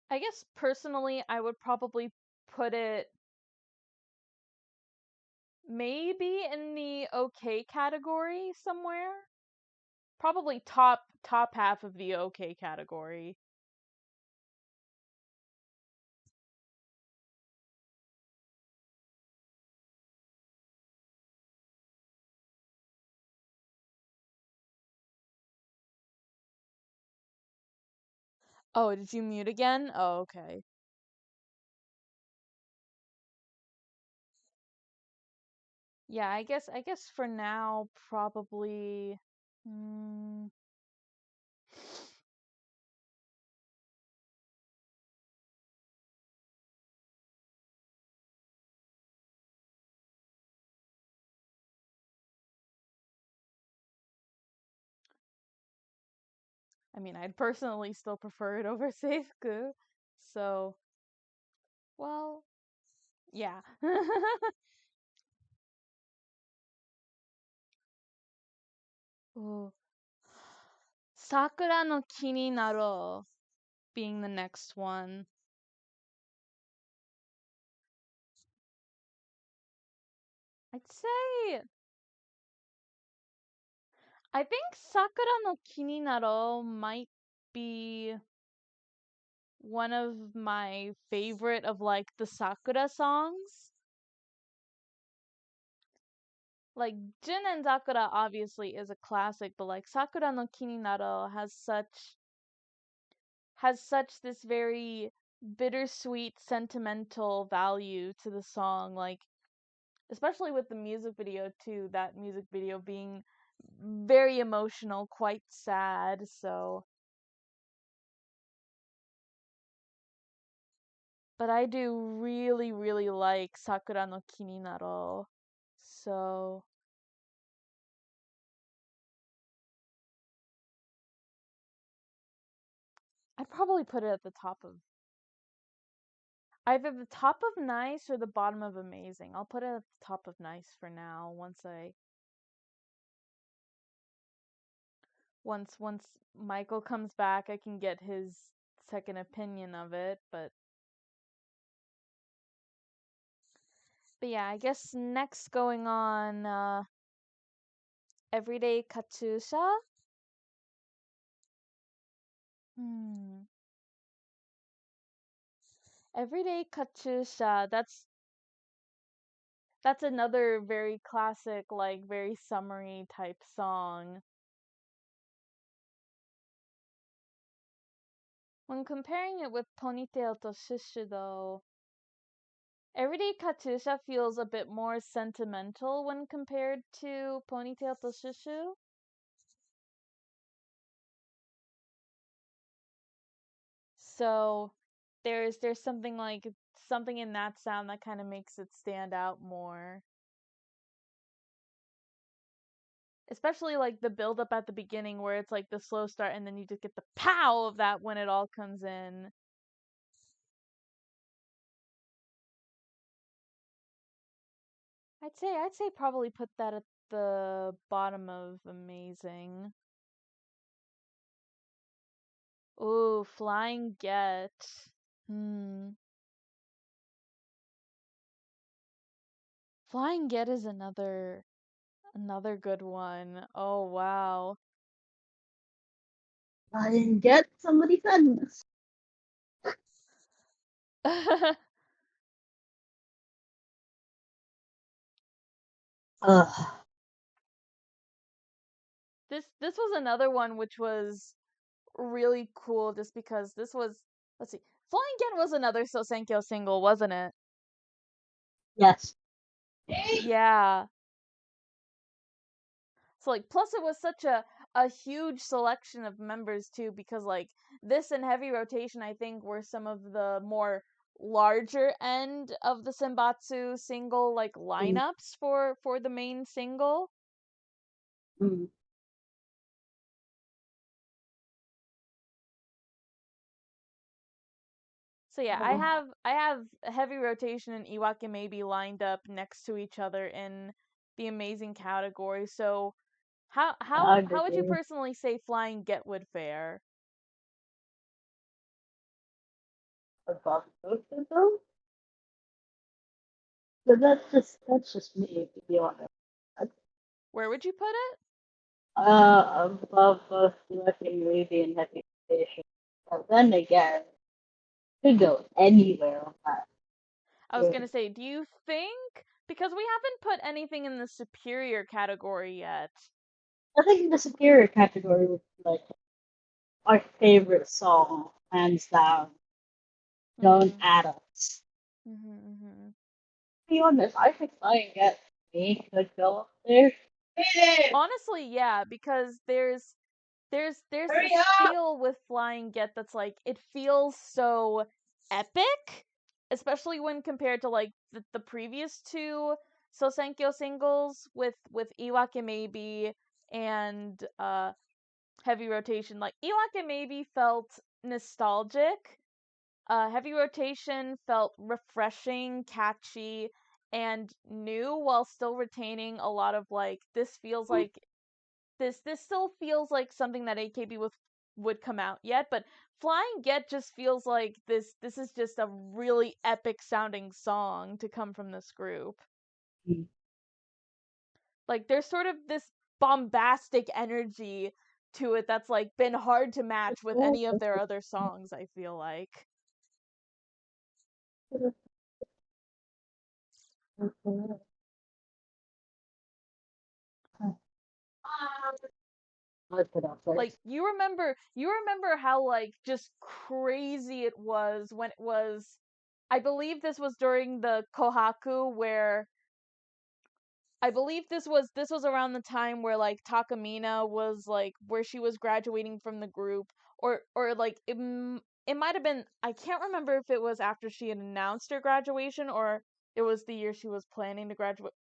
I guess personally, I would probably put it maybe in the okay category somewhere. Probably top half of the okay category. Oh, did you mute again? Oh, okay. Yeah, I guess for now probably mm, I mean, I'd personally still prefer it over Seifuku. So, well, yeah. Ooh. Sakura no Kini Naro being the next one. I'd say I think Sakura no Kini Naro might be one of my favorite of like the Sakura songs. Like Jin and Sakura obviously is a classic, but like Sakura no Kini Naro has such this very bittersweet sentimental value to the song, like especially with the music video too, that music video being very emotional, quite sad. So but I do really really like Sakura no Kini Naro. So I'd probably put it at the top of either the top of nice or the bottom of amazing. I'll put it at the top of nice for now. Once Michael comes back, I can get his second opinion of it, but yeah, I guess next going on Everyday Katusha. Hmm. Everyday Katusha. That's another very classic, like very summery type song. When comparing it with Ponytail to Shushu though, Everyday Katusha feels a bit more sentimental when compared to Ponytail to Shushu. So there's something in that sound that kind of makes it stand out more. Especially like the build up at the beginning where it's like the slow start and then you just get the pow of that when it all comes in. I'd say probably put that at the bottom of amazing. Ooh, Flying Get. Hmm. Flying Get is another good one. Oh wow. I didn't get somebody said this. Ugh. This was another one which was really cool just because this was, let's see, Flying Gen was another Sosenkyo single, wasn't it? Yes. Yeah. So like plus it was such a huge selection of members too because like this and Heavy Rotation I think were some of the more larger end of the Senbatsu single like Mm, lineups for the main single. mm, So yeah, I oh, have I have Heavy Rotation and Iwake maybe lined up next to each other in the amazing category. So I how would you agree. personally say Flying Get would fare? Above both of them? But that's just me, to be honest. Where would you put it? Above both Lucky Movie and Happy Station. But then again, could go anywhere on that. I was Yeah. gonna say, do you think because we haven't put anything in the superior category yet? I think the superior category would be like our favorite song, hands down, known Mhm. Adams. Mhm. Mhm. To be honest, I think I get me could go up there. Honestly, yeah, because there's Hurry this up! feel with Flying Get that's like it feels so epic, especially when compared to like the previous two Sosenkyo singles with Iwake Maybe and Heavy Rotation. Like Iwake Maybe felt nostalgic. Heavy Rotation felt refreshing, catchy, and new while still retaining a lot of like this feels like this still feels like something that AKB would come out yet, but Flying Get just feels like this is just a really epic sounding song to come from this group. Like there's sort of this bombastic energy to it that's like been hard to match with any of their other songs, I feel like. I'd put up Like first. you remember how like just crazy it was when it was I believe this was during the Kohaku where I believe this was around the time where like Takamina was like where she was graduating from the group or like it might have been I can't remember if it was after she had announced her graduation or it was the year she was planning to graduate.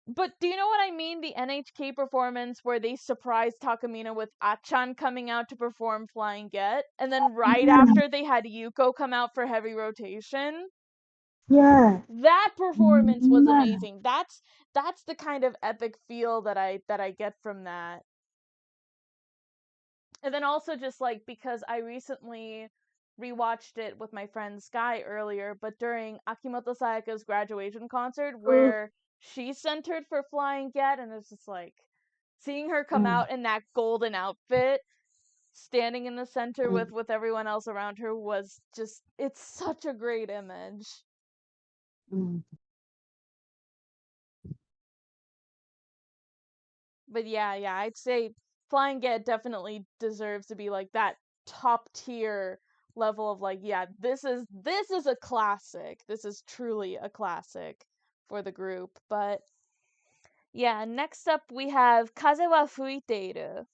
But do you know what I mean? The NHK performance where they surprised Takamina with Achan coming out to perform Flying Get, and then right Yeah, after they had Yuko come out for Heavy Rotation. yeah, That performance was yeah. amazing. That's the kind of epic feel that I get from that. And then also just like because I recently rewatched it with my friend Sky earlier, but during Akimoto Sayaka's graduation concert Oh, where she centered for Flying Get and it's just like seeing her come mm, out in that golden outfit standing in the center mm, with everyone else around her was just it's such a great image. mm. But yeah, I'd say Flying Get definitely deserves to be like that top tier level of like, yeah, this is a classic. This is truly a classic for the group. But yeah, next up we have Kaze wa Fuiteiru.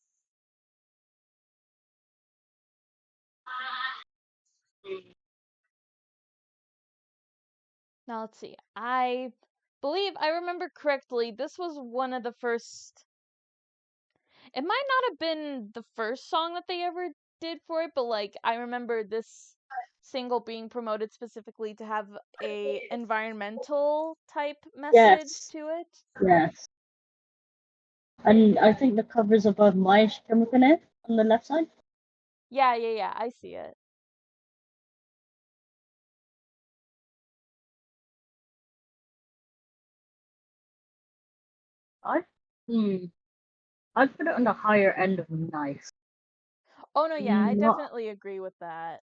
Now let's see. I believe I remember correctly, this was one of the first it might not have been the first song that they ever did for it, but like I remember this single being promoted specifically to have a environmental type message Yes, to it. yes. And I think the cover's above my Shikamaku on the left side. Yeah, I see it. I hmm, I'd put it on the higher end of nice. Oh no, yeah, I Not, definitely agree with that.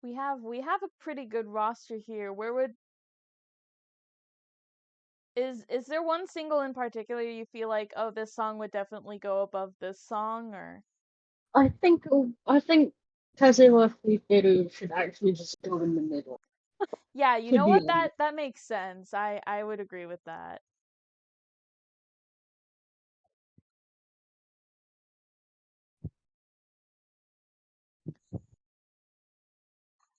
We have a pretty good roster here. Where would is there one single in particular you feel like, oh, this song would definitely go above this song, or I think Kazewa should actually just go in the middle. yeah, you To know be what, honest. that makes sense. I would agree with that.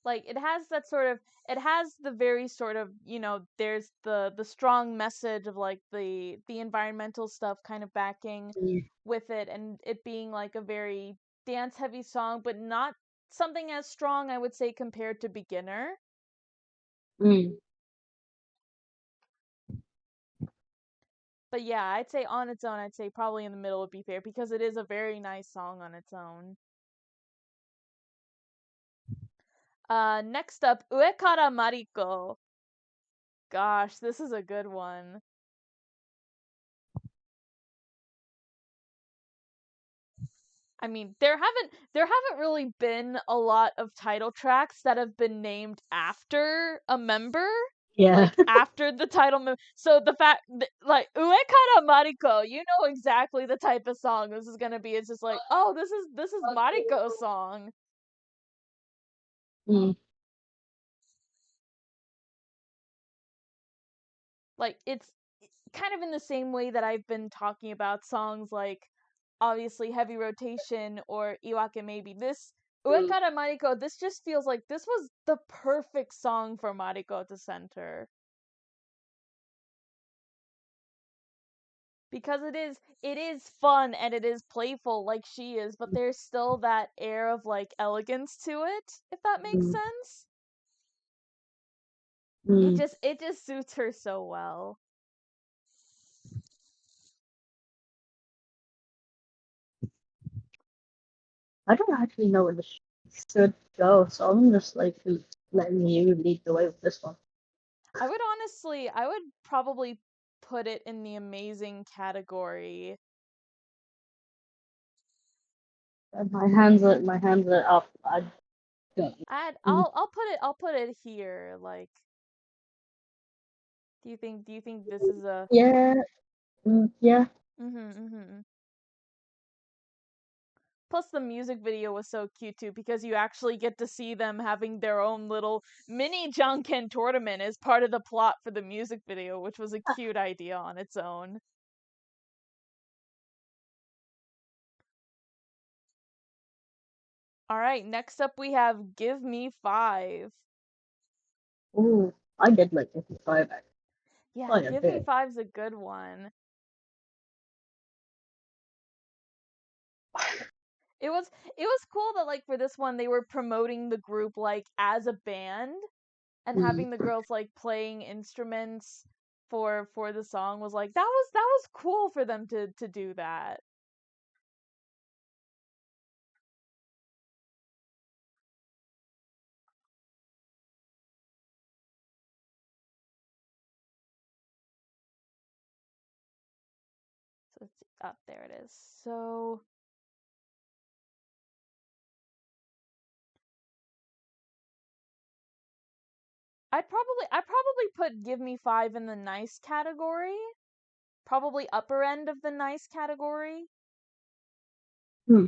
Like it has that sort of, it has the very sort of, there's the strong message of like the environmental stuff kind of backing Mm, with it, and it being like a very dance heavy song, but not something as strong, I would say, compared to Beginner. mm. But yeah, I'd say on its own, I'd say probably in the middle would be fair because it is a very nice song on its own. Next up, Uekara Mariko. Gosh, this is a good one. I mean, there haven't really been a lot of title tracks that have been named after a member, Yeah. like after the title so the fact that, like, Uekara Mariko, you know exactly the type of song this is gonna be. It's just like, oh, this is Mariko's song. Mm, Like it's kind of in the same way that I've been talking about songs like obviously Heavy Rotation or Iwake Maybe. This mm, Uekara Mariko, this just feels like this was the perfect song for Mariko to center. Because it is fun and it is playful like she is, but there's still that air of like elegance to it, if that makes mm, sense. It mm. just it just suits her so well. I don't actually know where the should go, so I'm just like letting you lead the way with this one. I would probably put it in the amazing category. And my hands are up. I don't. Mm, I'll put it here. Like, do you think this is a yeah. Yeah. mhm. Plus the music video was so cute too because you actually get to see them having their own little mini Janken tournament as part of the plot for the music video, which was a cute idea on its own. All right, next up we have Give Me 5. Ooh, I did like 55 Yeah, quite a Give Me bit. 5's a good one. It was cool that like for this one they were promoting the group like as a band and Mm, having the girls like playing instruments for the song was like that was cool for them to do that. So let's see. Up there it is. So I'd probably put Give Me 5 in the nice category. Probably upper end of the nice category. hmm.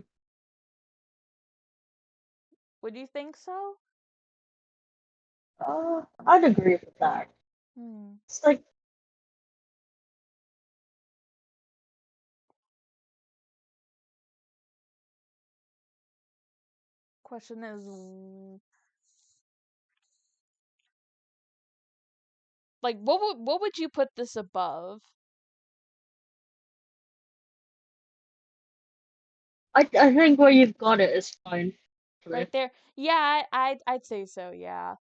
Would you think so? I'd agree with that. Hmm. It's like, Question is, like, what would you put this above? I think where you've got it is fine. Right Actually. there? Yeah, I'd say so, yeah.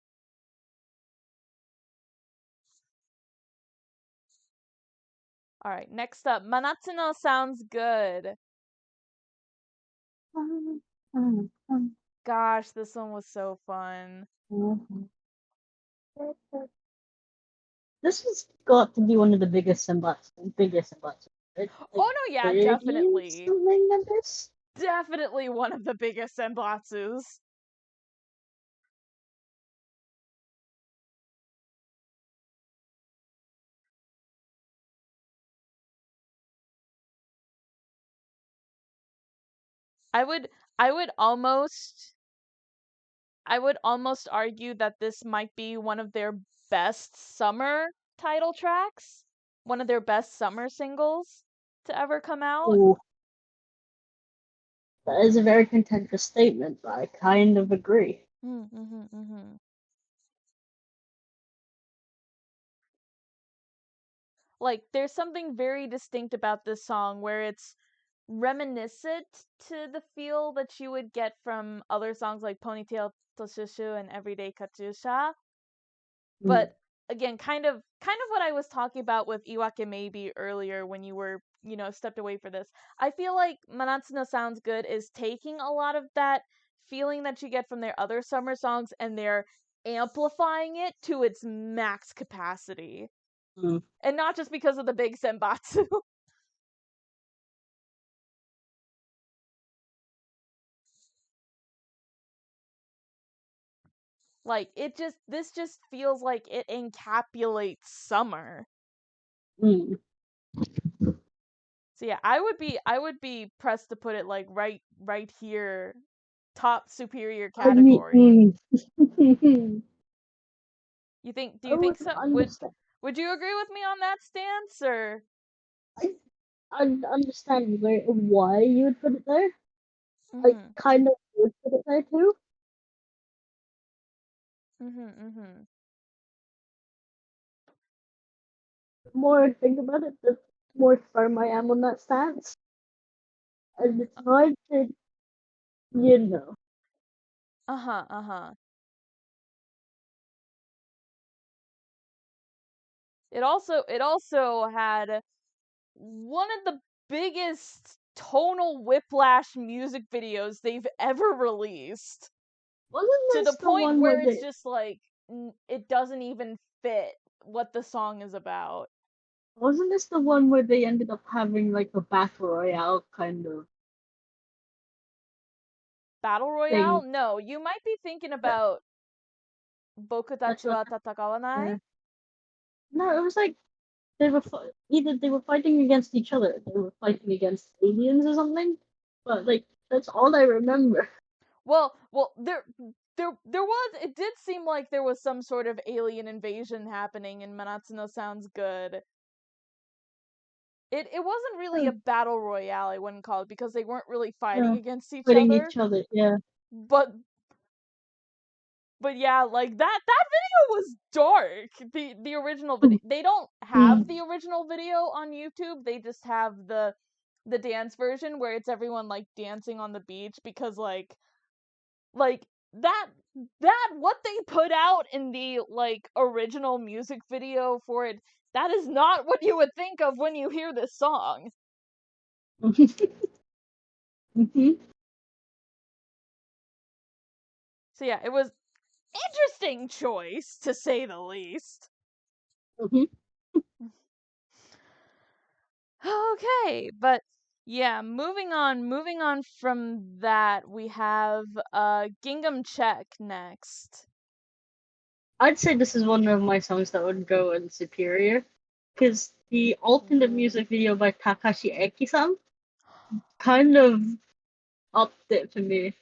Alright, next up, Manatsuno sounds good. Gosh, this one was so fun. Mhm. This has got to be one of the biggest symbols, right? Like Oh no, yeah, 30 definitely. something members? Definitely one of the biggest senbatsus. I would I would almost I would almost argue that this might be one of their best summer title tracks, one of their best summer singles to ever come out. Ooh, that is a very contentious statement, but I kind of agree. Mm-hmm. Like, there's something very distinct about this song where it's reminiscent to the feel that you would get from other songs like Ponytail Toshushu and Everyday Katusha. Mm, But again, kind of what I was talking about with Iwake Maybe earlier when you were, stepped away for this. I feel like Manatsuno Sounds Good is taking a lot of that feeling that you get from their other summer songs and they're amplifying it to its max capacity. mm, And not just because of the big senbatsu. Like, this just feels like it encapsulates summer. mm. So yeah, I would be pressed to put it like right here, top superior I mean, category. Do I you would think so? understand. Would you agree with me on that stance or I, I understand why you would put it there. I mhm kind of would put it there too. mhm. The more I think about it, the more firm I am on that stance. And it's hard to, you know. Uh-huh. It also had one of the biggest tonal whiplash music videos they've ever released, Wasn't to the this the point one where where it's they just like it doesn't even fit what the song is about. wasn't this the one where they ended up having like a battle royale kind of Battle Royale? thing? No, you might be thinking That, about Boku that's Tachi what. wa Tatakawanai. No, it was like either they were fighting against each other, they were fighting against aliens or something. But like that's all I remember. Well, there was. It did seem like there was some sort of alien invasion happening in Manatsuno Sounds Good. It wasn't really a battle royale, I wouldn't call it, because they weren't really fighting Yeah, against each fighting other. each other. Yeah. But yeah, like that video was dark. The original video. They don't have Mm. the original video on YouTube. They just have the dance version where it's everyone like dancing on the beach because like that what they put out in the like original music video for it, that is not what you would think of when you hear this song. Mhm. So yeah, it was interesting choice to say the least. Mhm. Okay, but yeah, moving on from that, we have Gingham Check next. I'd say this is one of my songs that would go in superior, because the alternate Ooh. music video by Takashi Eki-san kind of upped it for me.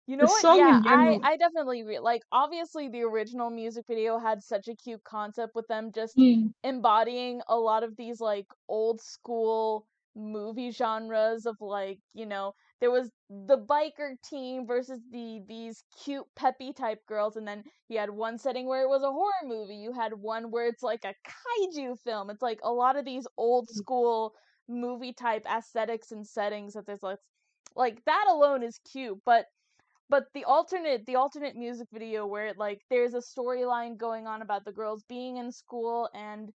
You The know what? song Yeah, in I general. I definitely agree. Like obviously the original music video had such a cute concept with them just Mm, embodying a lot of these like old school movie genres of like, there was the biker team versus these cute peppy type girls, and then you had one setting where it was a horror movie. You had one where it's like a kaiju film. It's like a lot of these old school movie type aesthetics and settings that there's like that alone is cute, but the alternate music video where like there's a storyline going on about the girls being in school and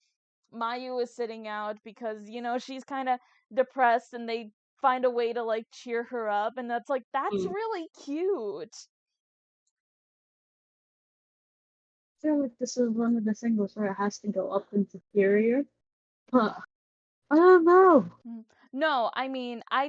Mayu is sitting out because she's kind of depressed and they find a way to like cheer her up, and that's mm. really cute. feel like this is one of the singles where it has to go up in superior, but I don't know. Mm. No, I mean, I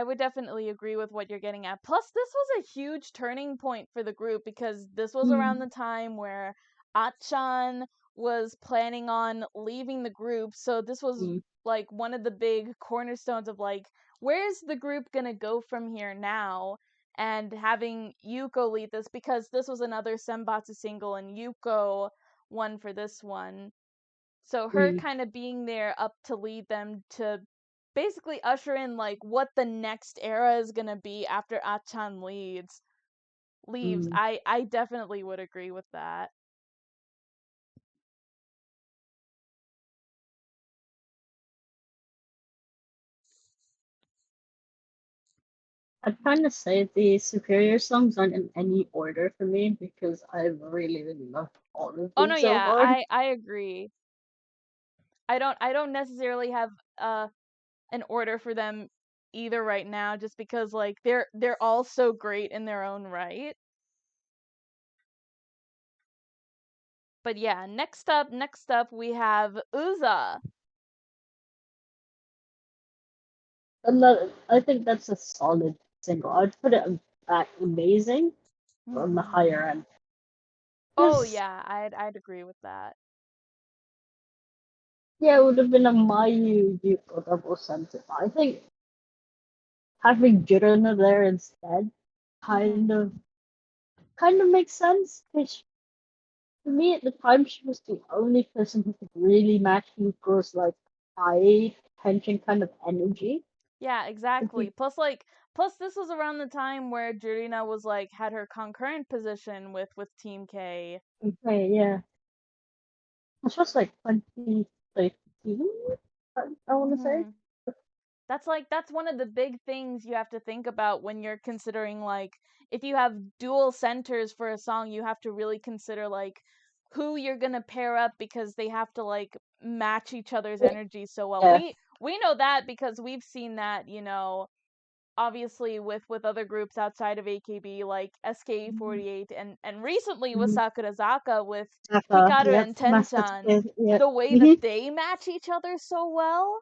would definitely agree with what you're getting at. Plus, this was a huge turning point for the group because this was around Mm, the time where Achan was planning on leaving the group. So this was mm, like one of the big cornerstones of like, where's the group gonna go from here now? And having Yuko lead this because this was another Senbatsu single and Yuko won for this one. So her mm, kind of being there up to lead them to basically usher in like what the next era is gonna be after Achan leaves. mm. I definitely would agree with that. I'd kind of say the superior songs aren't in any order for me because I really, really love all of Oh no, them so yeah, hard. I agree. I don't necessarily have uh an order for them either right now just because like they're all so great in their own right. But yeah, next up we have Uza. And I think that's a solid single. I'd put it at amazing on the Mhm. higher end. Oh Yes, yeah, I'd agree with that. yeah, it would have been a Mayu Yuko double center. I think having Jirana there instead kind Mhm. of kind of makes sense because for me at the time she was the only person who could really match Yuko's like high tension kind of energy. Yeah, Like you, exactly. Plus this was around the time where Jurina was like had her concurrent position with Team K. okay, yeah, it's just like 2013. I want to say. Mhm. That's one of the big things you have to think about when you're considering like if you have dual centers for a song, you have to really consider like who you're going to pair up because they have to like match each other's energy so well. Yeah. We know that because we've seen that, you know, obviously with other groups outside of AKB like SKE48 and recently with Mm-hmm. Sakurazaka with Hikaru Yep, and Master Tenchan, Kid, yep. the way that Mm-hmm. they match each other so well.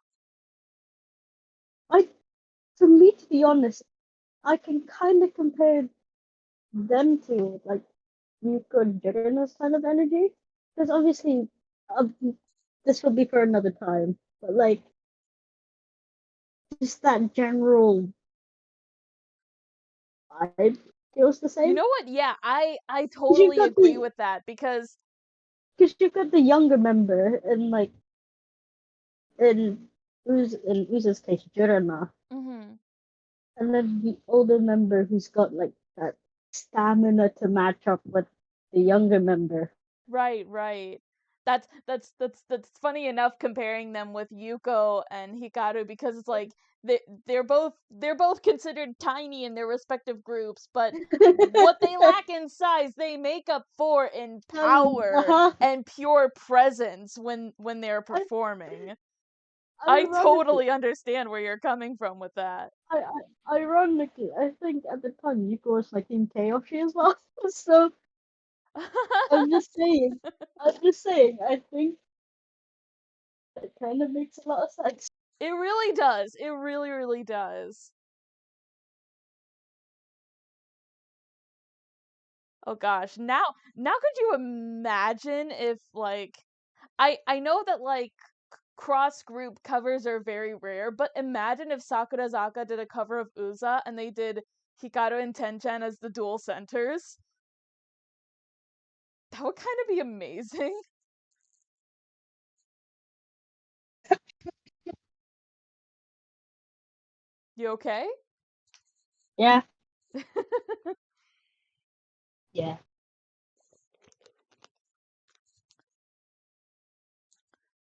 I, for me, to be honest, I can kind of compare them to like Yuko and Jitterna's kind of energy, because obviously, uh, this will be for another time. But like, just that general vibe feels the You same. know what? Yeah, I Because you've totally got agree the with that because because you've got the younger member and like in Uza's case, Jirana, mhm. and then the older member who's got like that stamina to match up with the younger member. Right, right. That's funny enough comparing them with Yuko and Hikaru because it's like they're both considered tiny in their respective groups, but what they lack in size, they make up for in power Uh-huh. and pure presence when they're I, performing. I ironically, totally understand where you're coming from with that. ironically, I think at the time Yuko was like in Kaoshi as well. So I'm just saying, I think it kind of makes a lot of sense. It really does. It really, really does. Oh gosh. Now could you imagine if like I know that like cross group covers are very rare, but imagine if Sakurazaka did a cover of Uza and they did Hikaru and Tenchan as the dual centers. That would kind of be amazing. You okay? Yeah, yeah.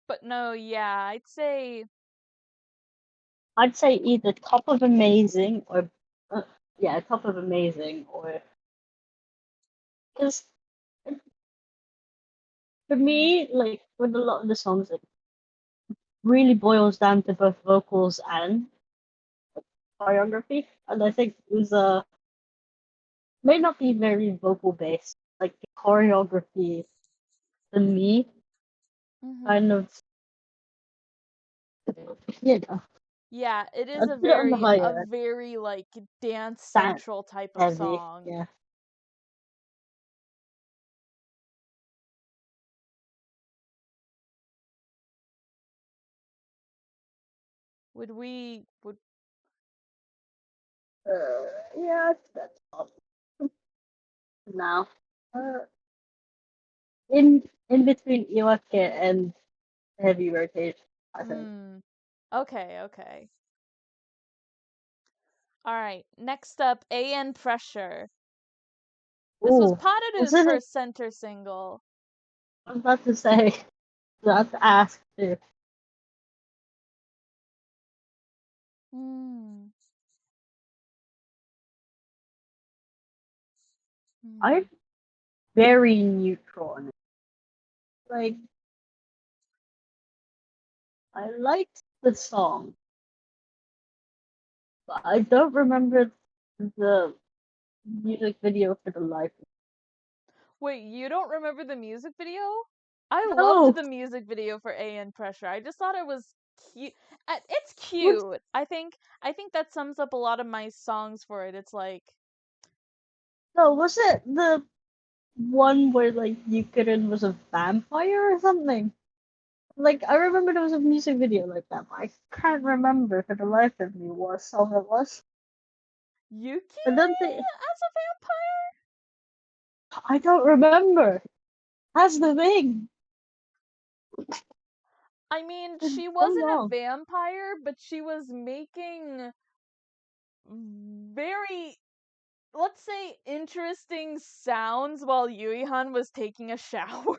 But no, yeah, I'd say either top of amazing or yeah, top of amazing or because for me, like with a lot of the songs, it really boils down to both vocals and choreography, and I think it was may not be very vocal based. like the choreography to me Mhm. kind of, you know, Yeah, it is I'd put it on the a higher end. very like dance That central type of heavy, song. yeah. Would Yeah, that's all now. Uh, in between Iwake and heavy rotation, I think. mm. Okay, okay. All right. Next up, AN Pressure. This was Ooh, was Padadu's it? first center single. I was about to say, about to ask too. Hmm. I'm Hmm. very neutral on it. Like, I liked the song, but I don't remember the music video for the life. Wait, you don't remember the music video? I loved No, the music video for AN Pressure. I just thought it was cute. It's what? cute. I think that sums up a lot of my songs for it. It's like No, was it the one where like Euclid was a vampire or something? Like I remember there was a music video like that, but I can't remember for the life of me what song it was. Yuki I don't think as a vampire? I don't remember. That's the thing. I mean, It's she so wasn't a long. vampire, but she was making very, let's say, interesting sounds while Yuihan was taking a shower.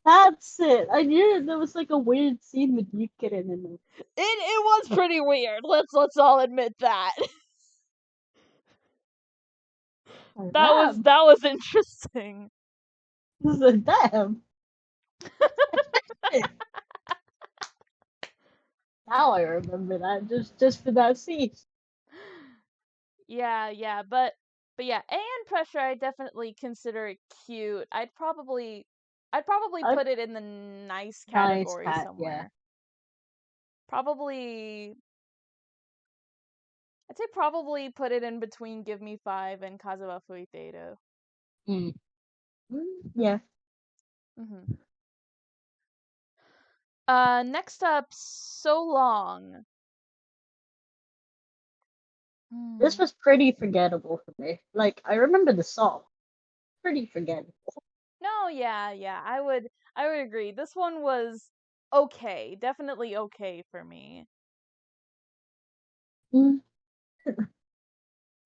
That's it. I knew it. There was like a weird scene with Euclid in it. It was pretty weird. Let's all admit that. Like, That was damn. that was interesting. Like, damn. Now I remember that just for that scene. Yeah, yeah, but yeah, AN Pressure I definitely consider it cute. I'd probably I put it in the nice nice category hat, yeah. somewhere. Probably I'd say probably put it in between Give Me Five and Kazawa Fuiteru. Mm. Yeah. Hmm. Next up, So Long. This Hmm. was pretty forgettable for me. Like I remember the song. Pretty forgettable. No, yeah, yeah, I would agree. This one was okay, definitely okay for me. Mm.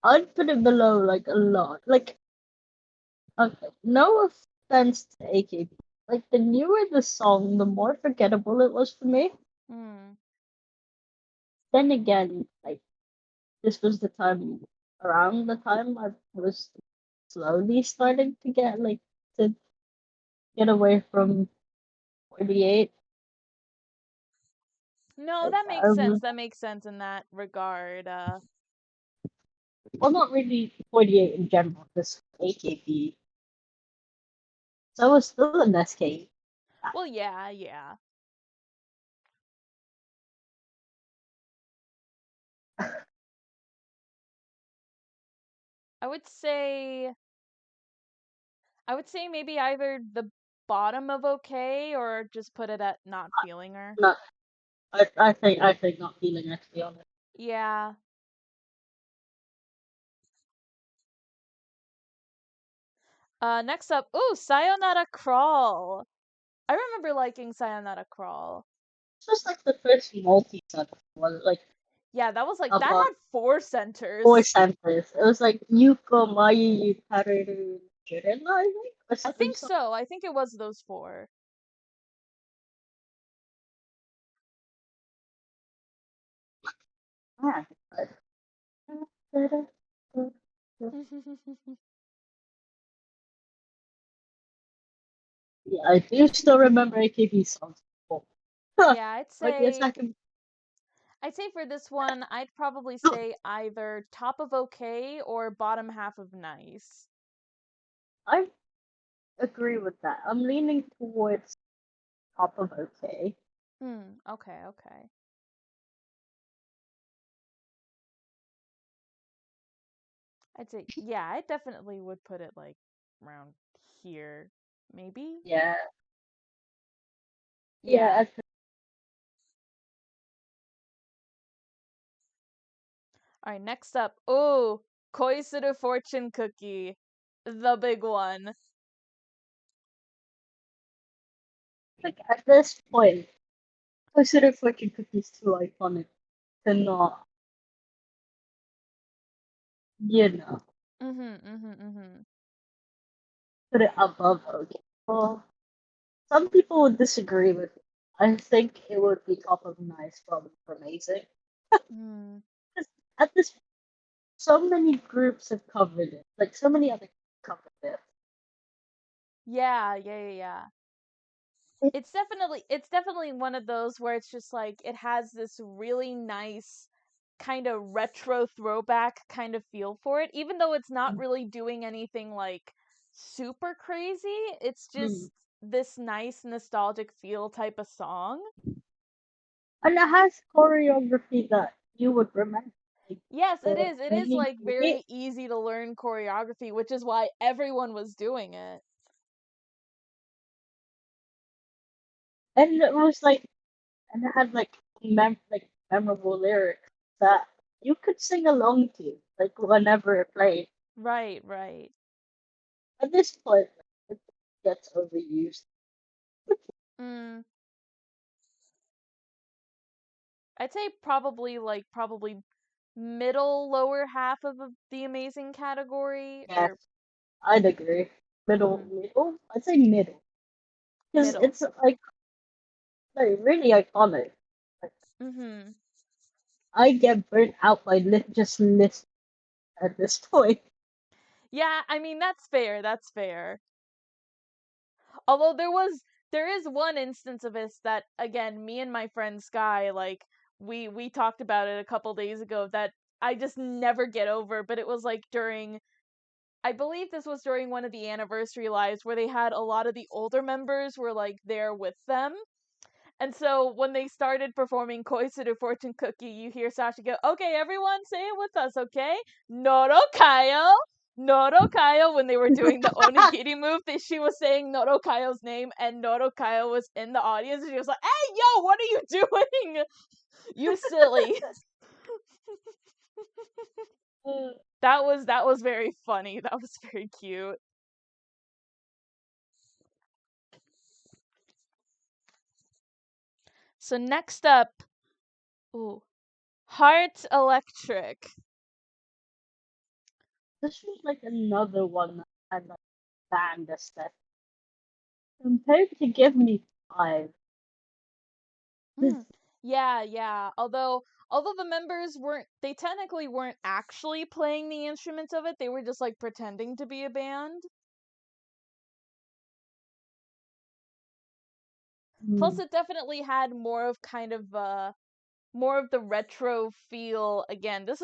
I'd put it below like a lot. Like okay, no offense to AKB. Like the newer the song, the more forgettable it was for me. Hmm. Then again, like this was the time around the time I was slowly starting to get away from 48. No, Like that I makes sense. was That makes sense in that regard. well not really 48 in general, just AKB. So I was still an SK. Well, yeah, yeah. I would say I would say maybe either the bottom of okay or just put it at not feeling her. Not I think not feeling it to be honest. Yeah. Next up, ooh, Sayonara Crawl. I remember liking Sayonara Crawl. It's just like the first multi set was like Yeah, that was like that about had four four centers. centers. It was like Yuko, Mayu, Yutaru, Jiren, I think, or I something. think so. I think it was those four. Yeah. Yeah, I do still remember AKB songs. Huh. Yeah, Like it's like I'd say for this one, I'd probably say either top of okay or bottom half of nice. I agree with that. I'm leaning towards top of okay. Okay, okay. I'd say, yeah, I definitely would put it like around here, maybe? Yeah. Yeah, Yeah. All right, next up. Oh, Koisuru fortune cookie. The big one. like at this point, consider fortune cookies too iconic to not, you know, Mm-hmm. put it above okay. Well, some people would disagree with it. I think it would be top of nice from amazing. Mm. 'Cause at this, so many groups have covered it. Like so many other groups covered it. Yeah. It It's definitely one of those where it's just like it has this really nice kind of retro throwback kind of feel for it, even though it's not really doing anything like super crazy. It's mm, just this nice nostalgic feel type of song. and it has choreography that you would remember. Like Yes, it the is. It is training like for it, very easy to learn choreography, which is why everyone was doing it. and it was like, and it had like memorable lyrics that you could sing along to, like whenever it played. Right. At this point, it gets overused. Mm, I'd say probably middle lower half of the amazing category Yes, or I'd agree. mhm, Middle. I'd say middle because middle. it's like really iconic. Like, Mhm. I get burnt out by just listening at this point. Yeah, I mean that's fair. That's fair. Although there is one instance of this that again me and my friend Sky like we talked about it a couple days ago that I just never get over, but it was like during I believe this was during one of the anniversary lives where they had a lot of the older members were like there with them. And so when they started performing Koisuru Fortune Cookie, you hear Sasha go, "Okay, everyone, say it with us, okay? Norokayo, Norokayo." When they were doing the onigiri move, she was saying Norokayo's name, and Norokayo was in the audience, and she was like, "Hey, yo, what are you doing? You silly." That was very funny. That was very cute. So next up, ooh, Heart Electric. This was like another one that had like band aesthetic. Compared to Give Me Five, this Mm. Yeah. Although the members weren't they technically weren't actually playing the instruments of it, they were just like pretending to be a band. Plus mm, it definitely had more of the retro feel again. This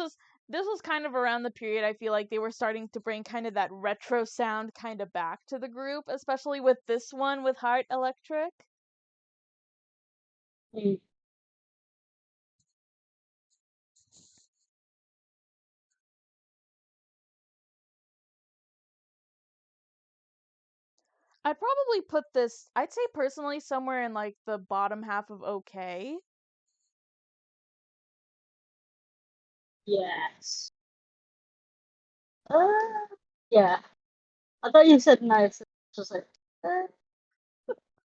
was kind of around the period I feel like they were starting to bring kind of that retro sound kind of back to the group, especially with this one with Heart Electric. mm, I'd probably put this I'd say personally somewhere in like the bottom half of okay. yes. Uh, yeah. I thought you said nice. It's just like, uh,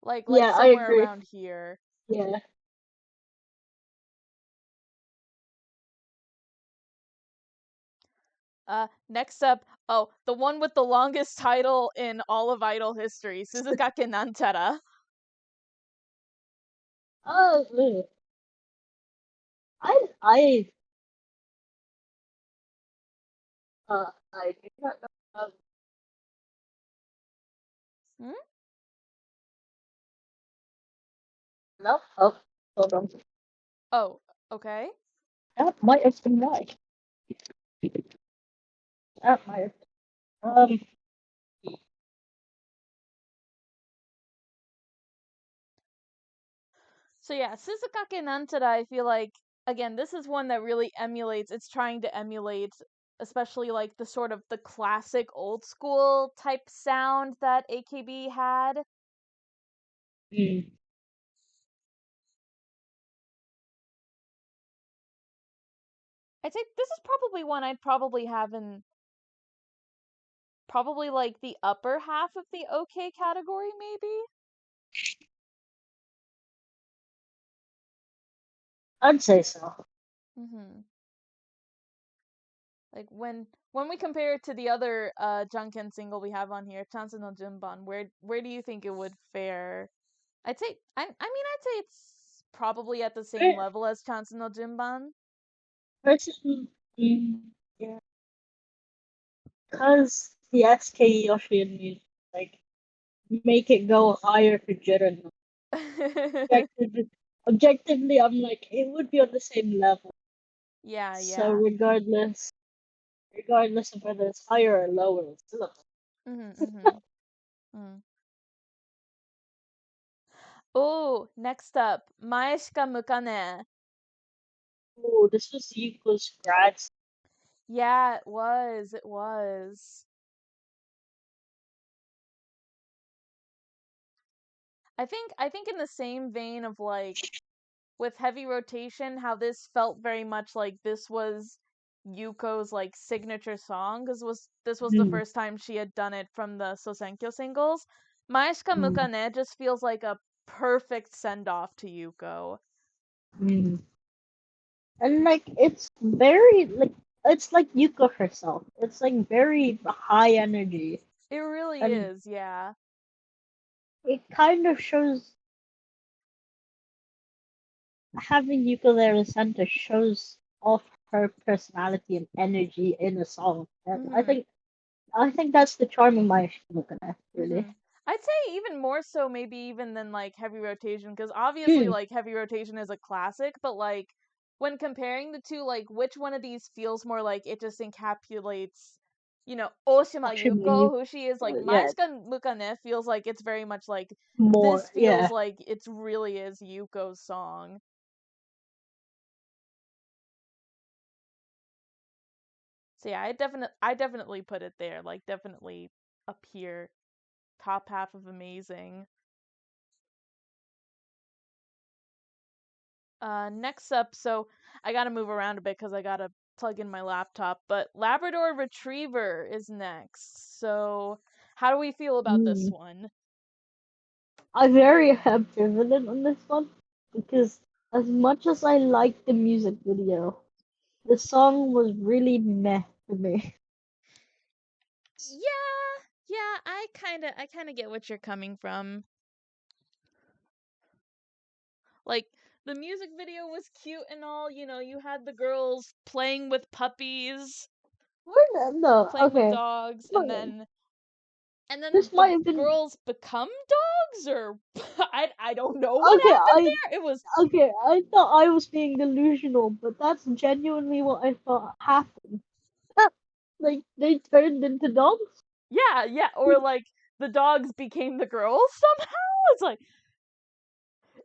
Like yeah, I somewhere agree. around here. Yeah. Next up, oh, the one with the longest title in all of Idol history, Suzukake Nantara. Oh, really? I, I do not know. Hmm? No. Oh, hold on. Oh, okay. That might have been right. That might have. So yeah, Suzukake Nantara, I feel like again, this is one that really emulates, it's trying to emulate especially like the sort of the classic old school type sound that AKB had. Mm. I'd say this is probably one I'd probably have in probably like the upper half of the okay category maybe. I'd say so. Mhm. Like when we compare it to the other Junken single we have on here, Chansu no Junban, where do you think it would fare? I'd say it's probably at the same Per- level as Chansu no Junban. Personally, yeah, because the SK Yoshi and me like make it go higher for Jiren. Objectively, objectively, I'm like it would be on the same level. Yeah, So yeah. regardless of whether it's higher or lower, it's still a Mhm, mhm. Mm. Oh, next up, Mae shika mukane. oh, this was Yuko's grad. Yeah, it was. It was. I think in the same vein of like with heavy rotation, how this felt very much like this was Yuko's like signature song, because was this was the Mm, first time she had done it from the Sosenkyo singles. Maeshika mm, Mukane just feels like a perfect send off to Yuko. mm. And like it's very like it's like Yuko herself. It's like very high energy, It really and is, yeah. it kind of shows having Yuko there in the center shows off her personality and energy in a song. And Mhm. I think that's the charm of my Shimoka, really. Mhm. I'd say even more so maybe even than like heavy rotation, because obviously Mm. like heavy rotation is a classic, but like when comparing the two, like which one of these feels more like it just encapsulates, Oshima Oshima Yuko, who she is, like Yuko, yeah, Maeshika Mukane feels like it's very much like more, this feels yeah. like it's really is Yuko's song. So yeah, I definitely put it there, like definitely up here, top half of amazing. Next up, so I gotta move around a bit because I gotta plug in my laptop, but Labrador Retriever is next. So, how do we feel about this Mm. one? I very ambivalent on this one because as much as I liked the music video, the song was really meh for me. Yeah, I kind of get what you're coming from. Like the music video was cute and all, you had the girls playing with puppies, No, playing with okay. dogs, and No, then this might the have been girls become dogs, or I don't know what okay. happened there. It was Okay, I thought I was being delusional, but that's genuinely what I thought happened. Like they turned into dogs. Yeah, yeah, or like the dogs became the girls somehow. It's like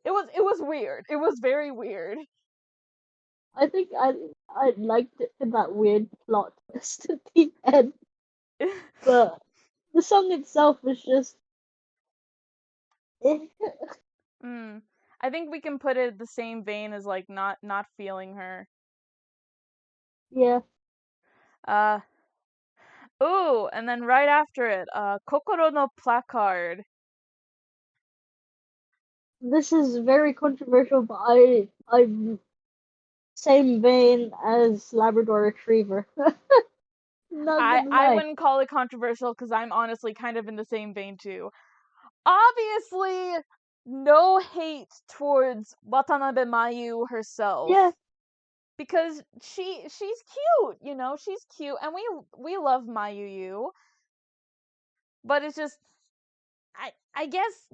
it was weird. It was very weird. I think I liked it in that weird plot twist at the end, but the song itself was just eh, mm. I think we can put it the same vein as like not feeling her. yeah. Uh ooh, and then right after it, Kokoro no Placard. This is very controversial, but I same vein as Labrador Retriever. Not I gonna I lie. wouldn't call it controversial because I'm honestly kind of in the same vein too. Obviously, no hate towards Watanabe Mayu herself, Yeah, because she's cute, she's cute, and we love Mayuyu, but it's just I guess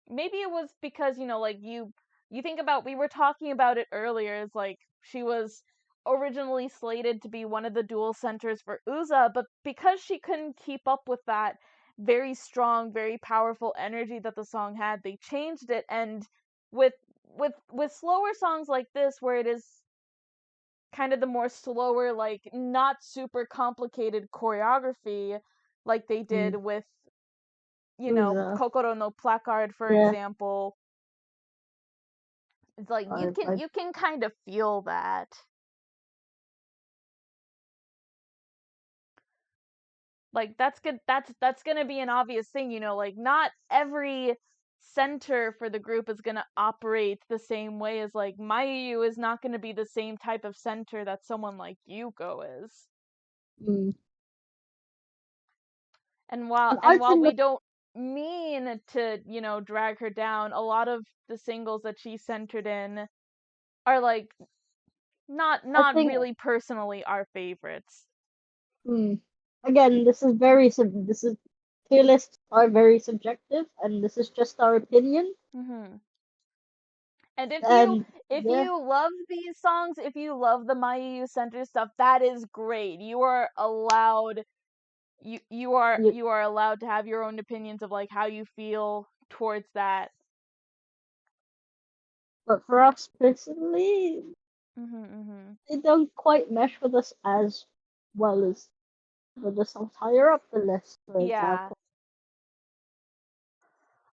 maybe it was because like you think about, we were talking about it earlier, is like she was originally slated to be one of the dual centers for Uza, but because she couldn't keep up with that very strong, very powerful energy that the song had, they changed it, and with with slower songs like this where it is kind of the more slower, like not super complicated choreography like they did Mm. with, you know, Ruka. Kokoro no Placard, for Yeah. example. It's like I you can kind of feel that. Like that's good, that's gonna be an obvious thing, you know, like not every center for the group is gonna operate the same way as like Mayu is not gonna be the same type of center that someone like Yuko is. mm. And I while think we that don't mean to, you know, drag her down, a lot of the singles that she's centered in are like I not think really personally our favorites. mm, again, this is very this is tier lists are very subjective, and this is just our opinion. Hmm. And And if yeah, you love these songs, if you love the Mayu Center stuff, that is great. You are allowed, you, you are allowed to have your own opinions of like how you feel towards that. but for us personally, Mhm, mhm. they don't quite mesh with us as well as with the songs higher up the list, for Yeah. example.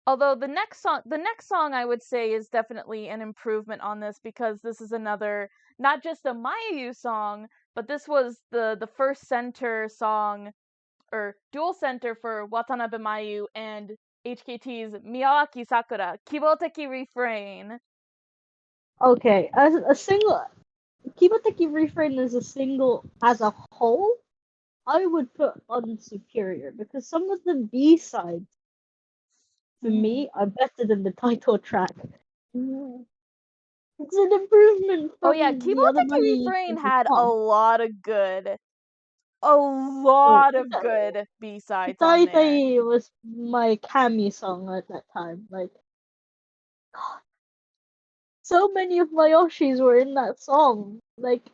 Although the next song I would say is definitely an improvement on this because this is another, not just a Mayu song, but this was the first center song or dual center for Watanabe Mayu and HKT's Miyawaki Sakura, Kiboteki Refrain. Okay, as a single, Kibateki Refrain as a single as a whole, I would put on Superior because some of the B sides for Hmm. me are better than the title track. Mm. It's an improvement Oh yeah, from the other Kiboteki Mayu Refrain Yusufu had song. a Like, lot of good B-sides on Tai there. Tai was my Kami song at that time. Like, so many of my Oshis were in that song. Like,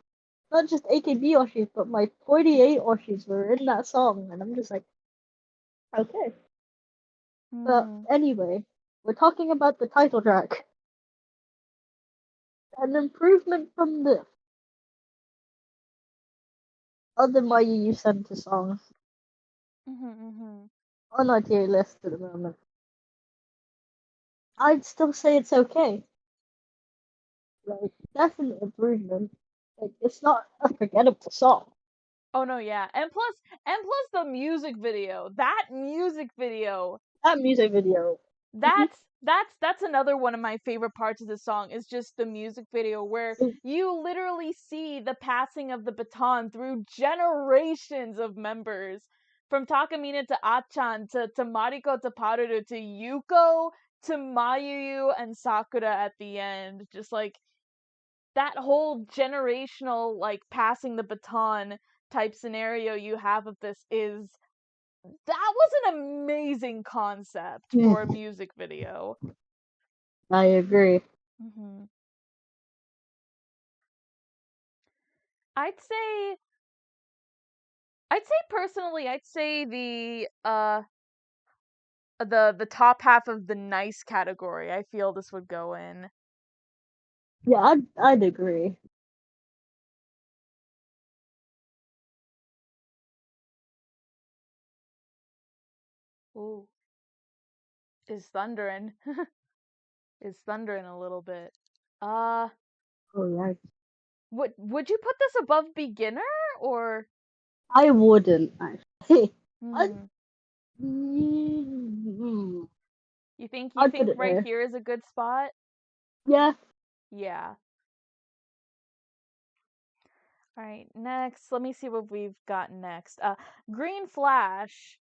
not just AKB Oshis, but my 48 Oshis were in that song. And I'm just like, okay. But Hmm. anyway, we're talking about the title track. An improvement from the other Mayu Center songs Hmm. Hmm. on our tier list at the moment. I'd still say it's okay. Like, definite improvement. Like, it's not a forgettable song. Oh no, yeah. And plus the music video. That music video, That music video. Mhm. that's another one of my favorite parts of the song is just the music video where you literally see the passing of the baton through generations of members. From Takamine to Achan to Mariko to Paruru to Yuko to Mayuyu and Sakura at the end. Just like that whole generational like passing the baton type scenario you have of this is, that was an amazing concept for a Mm, music video. I agree. Hmm. I'd say I'd say personally I'd say the top half of the nice category I feel this would go in. Yeah, I'd agree. Ooh, is thundering. Is thundering a little bit. Uh Oh yeah. would you put this above beginner or I wouldn't actually. I'd, hmm, mm, you I'd put think it right there. here is a good spot? Yeah. Yeah. All right, next, let me see what we've got next. Green Flash.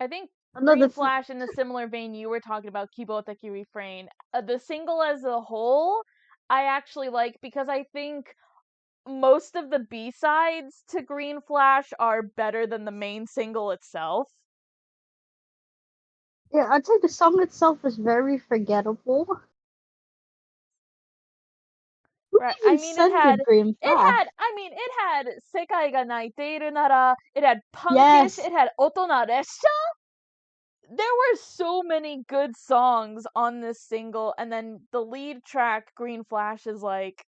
I think Another. Green Flash, in a similar vein you were talking about, Kiboteki Refrain. The single as a whole, I actually like because I think most of the B-sides to Green Flash are better than the main single itself. Yeah, I'd say the song itself is very forgettable. Who Right. I even mean, censored Green Flash? it had Sekai ga Naiteiru Nara, it had Punkish, Yes. it had Otona Resha. there were so many good songs on this single, and then the lead track, Green Flash, is like,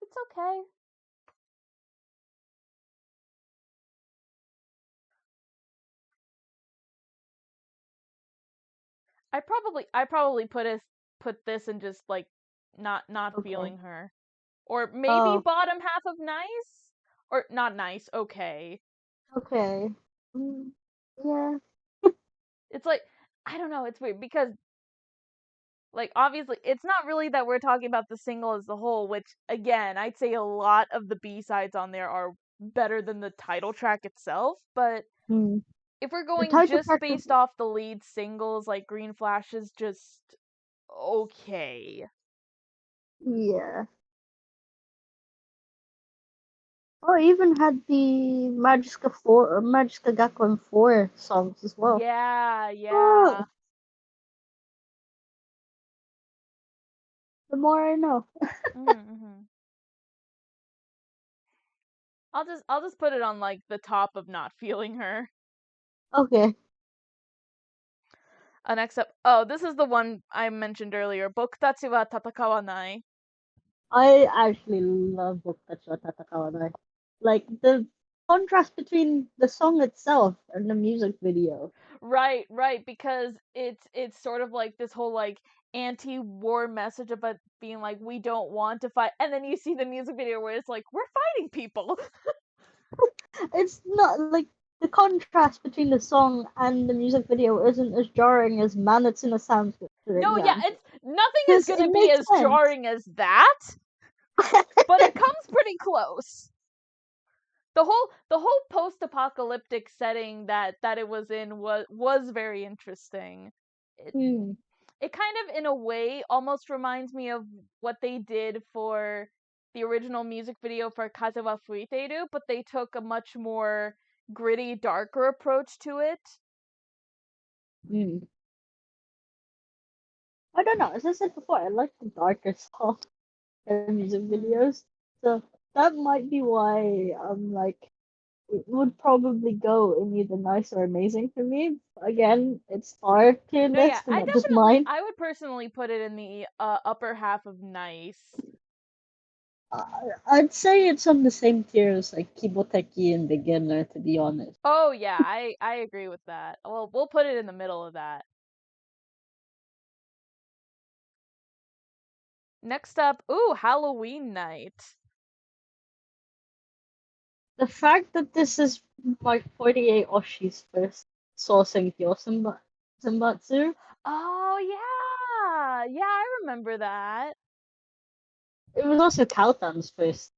it's okay. I probably put this in just like not Okay. feeling her. Or maybe Oh, bottom half of nice? Or not nice, okay. okay. Mm, yeah. It's like I don't know, it's weird because like obviously it's not really that we're talking about the single as the whole, which again, I'd say a lot of the B-sides on there are better than the title track itself, but Mm. if we're The going title just track is based off the lead singles, like Green Flash is just okay. yeah. Oh, I even had the Magiska 4 or Magiska Gakuen 4 songs as well. Yeah, Oh, yeah. the more I know. Mm-hmm. I'll just put it on like the top of not feeling her. Okay. Next up, oh, this is the one I mentioned earlier. Bokutatsu wa tatakawanai. I actually love Bokutatsu wa Tatakawanai. Like, the contrast between the song itself and the music video. Right, right, because it's sort of like this whole like anti-war message about being like we don't want to fight, and then you see the music video where it's like we're fighting people. It's not like the contrast between the song and the music video isn't as jarring as Manatsu Sounds, for No, yeah, example. it's nothing is Because it gonna be makes as sense. jarring as that, but it comes pretty close. The whole post-apocalyptic setting that it was in was very interesting. It Hmm. it kind of in a way almost reminds me of what they did for the original music video for Kaze wa Fuiteru, but they took a much more gritty, darker approach to it. Hmm. I don't know. As I said before, I like the darker stuff in music Mm. videos. So that might be why I'm like it would probably go in either nice or amazing for me. Again, it's our tier No, yeah, list and I not just definitely, mine. I would personally put it in the upper half of nice. I'd say it's on the same tier as like Kiboteki and Beginner, to be honest. Oh yeah, I agree with that. Well, we'll put it in the middle of that. Next up, ooh, Halloween night. The fact that this is like 48 Oshi's first sourcing Senbatsu, Oh yeah, yeah, I remember that. it was also Kautan's first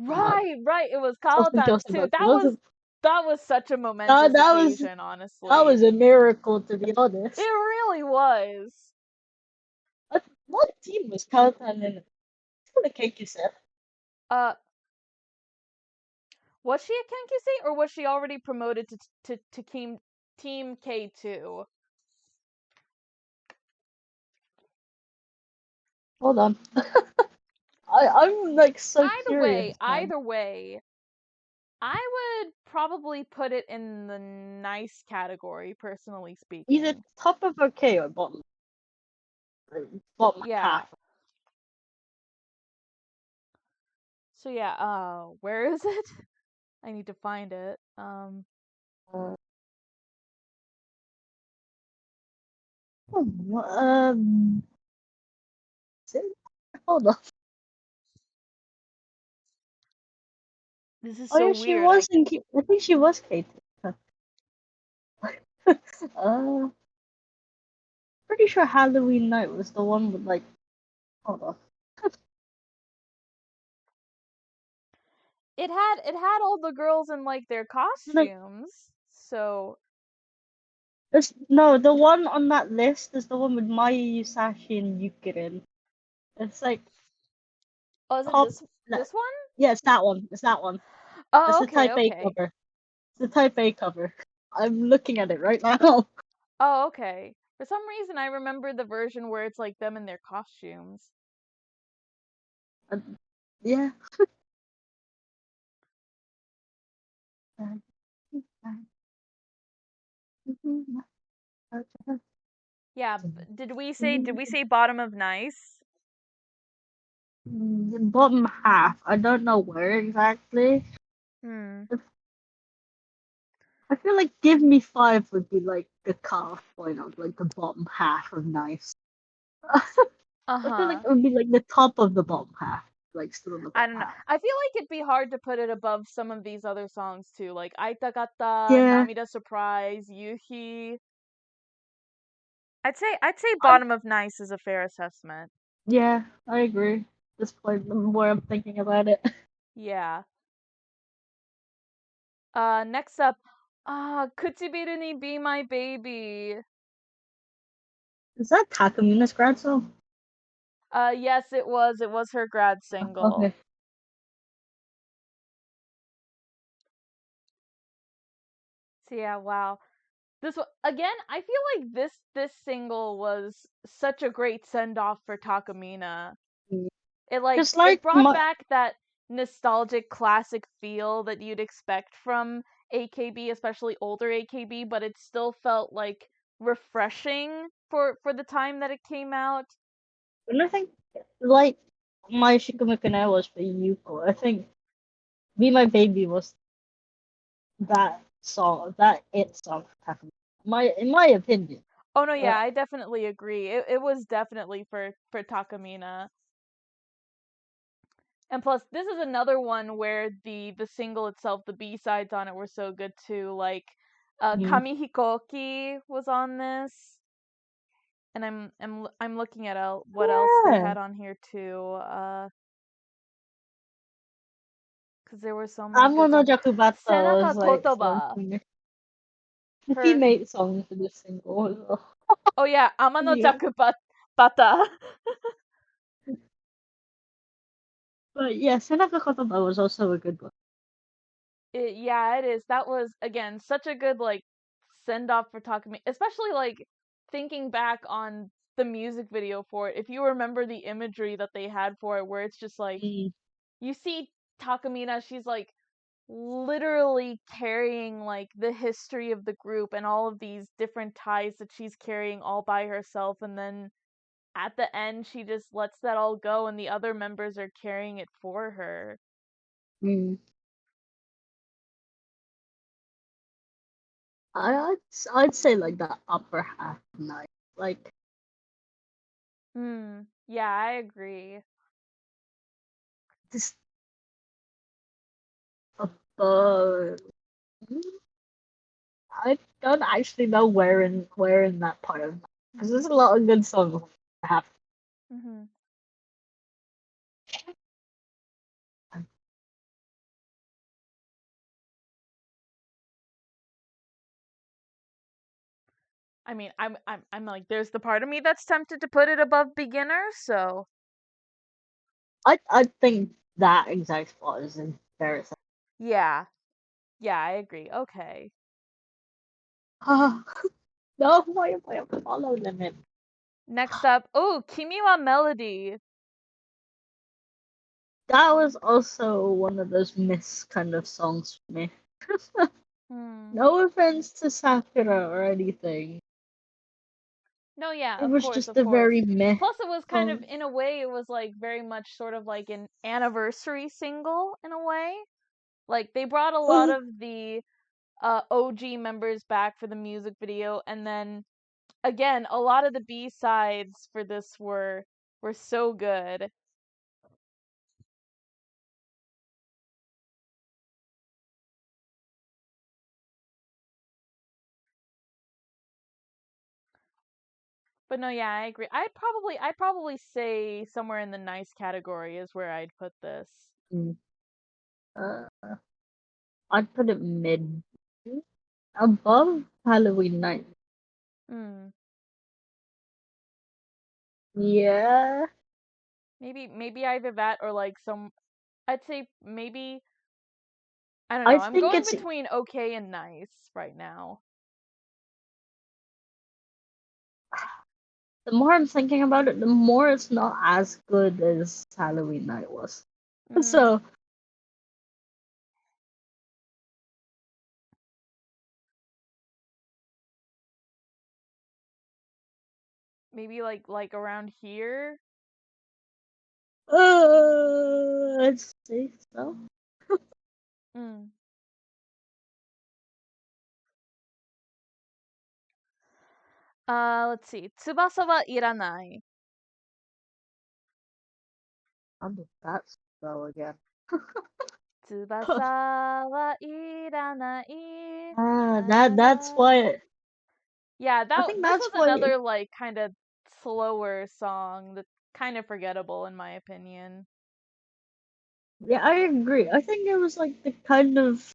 uh, Right, right. It was sourcing Kalatan's too. Senbatsu. Wasn't That was such a that, momentous that was occasion, that honestly. was a miracle, to be It honest. really was. What team was Kautan in? The Keiki set. Uh, was she a Kenkusei or was she already promoted to Team K2? Hold on. I'm like so curious now. Either way, I would probably put it in the nice category, personally Either speaking. top of okay or bottom, bottom Yeah. half. So yeah, where is it? I need to find it. Uh, um, hold on. This is Oh so yeah, she weird. I was in. I think she was Kate. uh, pretty sure Halloween night was the one with like. Hold on. it had all the girls in like their Like, costumes. So, this no, the one on that list is the one with Maya Yusashi and Yukirin. It's like oh, is it top. this one? Yeah, it's that one. It's that one. That's Oh, the okay, Type A okay. cover. It's the Type A cover. I'm looking at it right now. Oh, okay. For some reason, I remember the version where it's like them in their costumes. Uh, yeah. Yeah, did we say bottom of nice? The bottom half. I don't know where exactly. Hmm. I feel like Give Me Five would be like the cutoff point of like the bottom half of nice. I feel like Uh-huh. it would be like the top of the bottom half, like still in the I bottom don't know. half. I feel like it'd be hard to put it above some of these other songs too, like Aita Kata, Yeah, Namida Surprise, Yuhi. I'd say I bottom of nice is a fair assessment. yeah, I agree. At this point, the more I'm thinking about it. Yeah. Next up, Kuchibiru ni Be My Baby. Is that Takamina's grad song? Yes, it was. It was her grad single. Okay. So yeah, wow. Again, I feel like this single was such a great send off for Takamina. Just It like brought my back that nostalgic classic feel that you'd expect from AKB, especially older AKB, but it still felt like refreshing for the time that it came out. and I think like my Shikumakune was for Yuko. I think Be My Baby was that song, that it song for Takamina. In my opinion. Oh no, yeah, Uh, I definitely agree. It was definitely for Takamina. And plus, this is another one where the single itself, the B sides on it were so good too. Like, mm, Kami Hikoki was on this, and I'm looking at what else they yeah. had on here too. Because there were so many Amo good no songs. Jakubata was Senaka like one Kotoba. singer. He Her made songs for this single as well. Oh yeah, Amano Yeah. Jakubata. But yeah, Senaka Kotoba was also a good one. Yeah, it is. That was again such a good like send off for Takumi, especially like thinking back on the music video for it. If you remember the imagery that they had for it, where it's just like Mm, you see Takamina, she's like literally carrying like the history of the group and all of these different ties that she's carrying all by herself, and then at the end she just lets that all go and the other members are carrying it for her. mm. I'd I'd say like the upper half night, like Hmm. Yeah, I agree. just above. I don't actually know where in that part of because there's a lot of good songs. I have. Hmm. I mean, I'm like, there's the part of me that's tempted to put it above beginner. So I think that exact spot is embarrassing. yeah, yeah, I agree. Okay. Ah, no, why am I a follow limit? Next up, oh, Kimi wa Melody. That was also one of those miss kind of songs for me. Hmm. No offense to Sakura or anything. No, yeah, It was just of a course. very meh Plus, it was kind of, song. in a way, it was like very much sort of like an anniversary single in a way. Like they brought a lot Uh, of the OG members back for the music video, and then again, a lot of the B sides for this were so good. But no, yeah, I agree. I'd probably say somewhere in the nice category is where I'd put this. mm, uh, I'd put it mid. Above Halloween night. Hmm. Yeah. Maybe either that or like some. I'd say maybe I don't I know. I'm think going it's between okay and nice right now. the more I'm thinking about it, the more it's not as good as Halloween night was. Mm, So Maybe like around here. Let's see. So, Mm. Let's see. Tsubasa wa iranai. how did that go again? 翼はいらない。That's why. Yeah, I that think this that's was why. another like kind of slower song that's kind of forgettable in my opinion. Yeah, I agree. I think it was like the kind of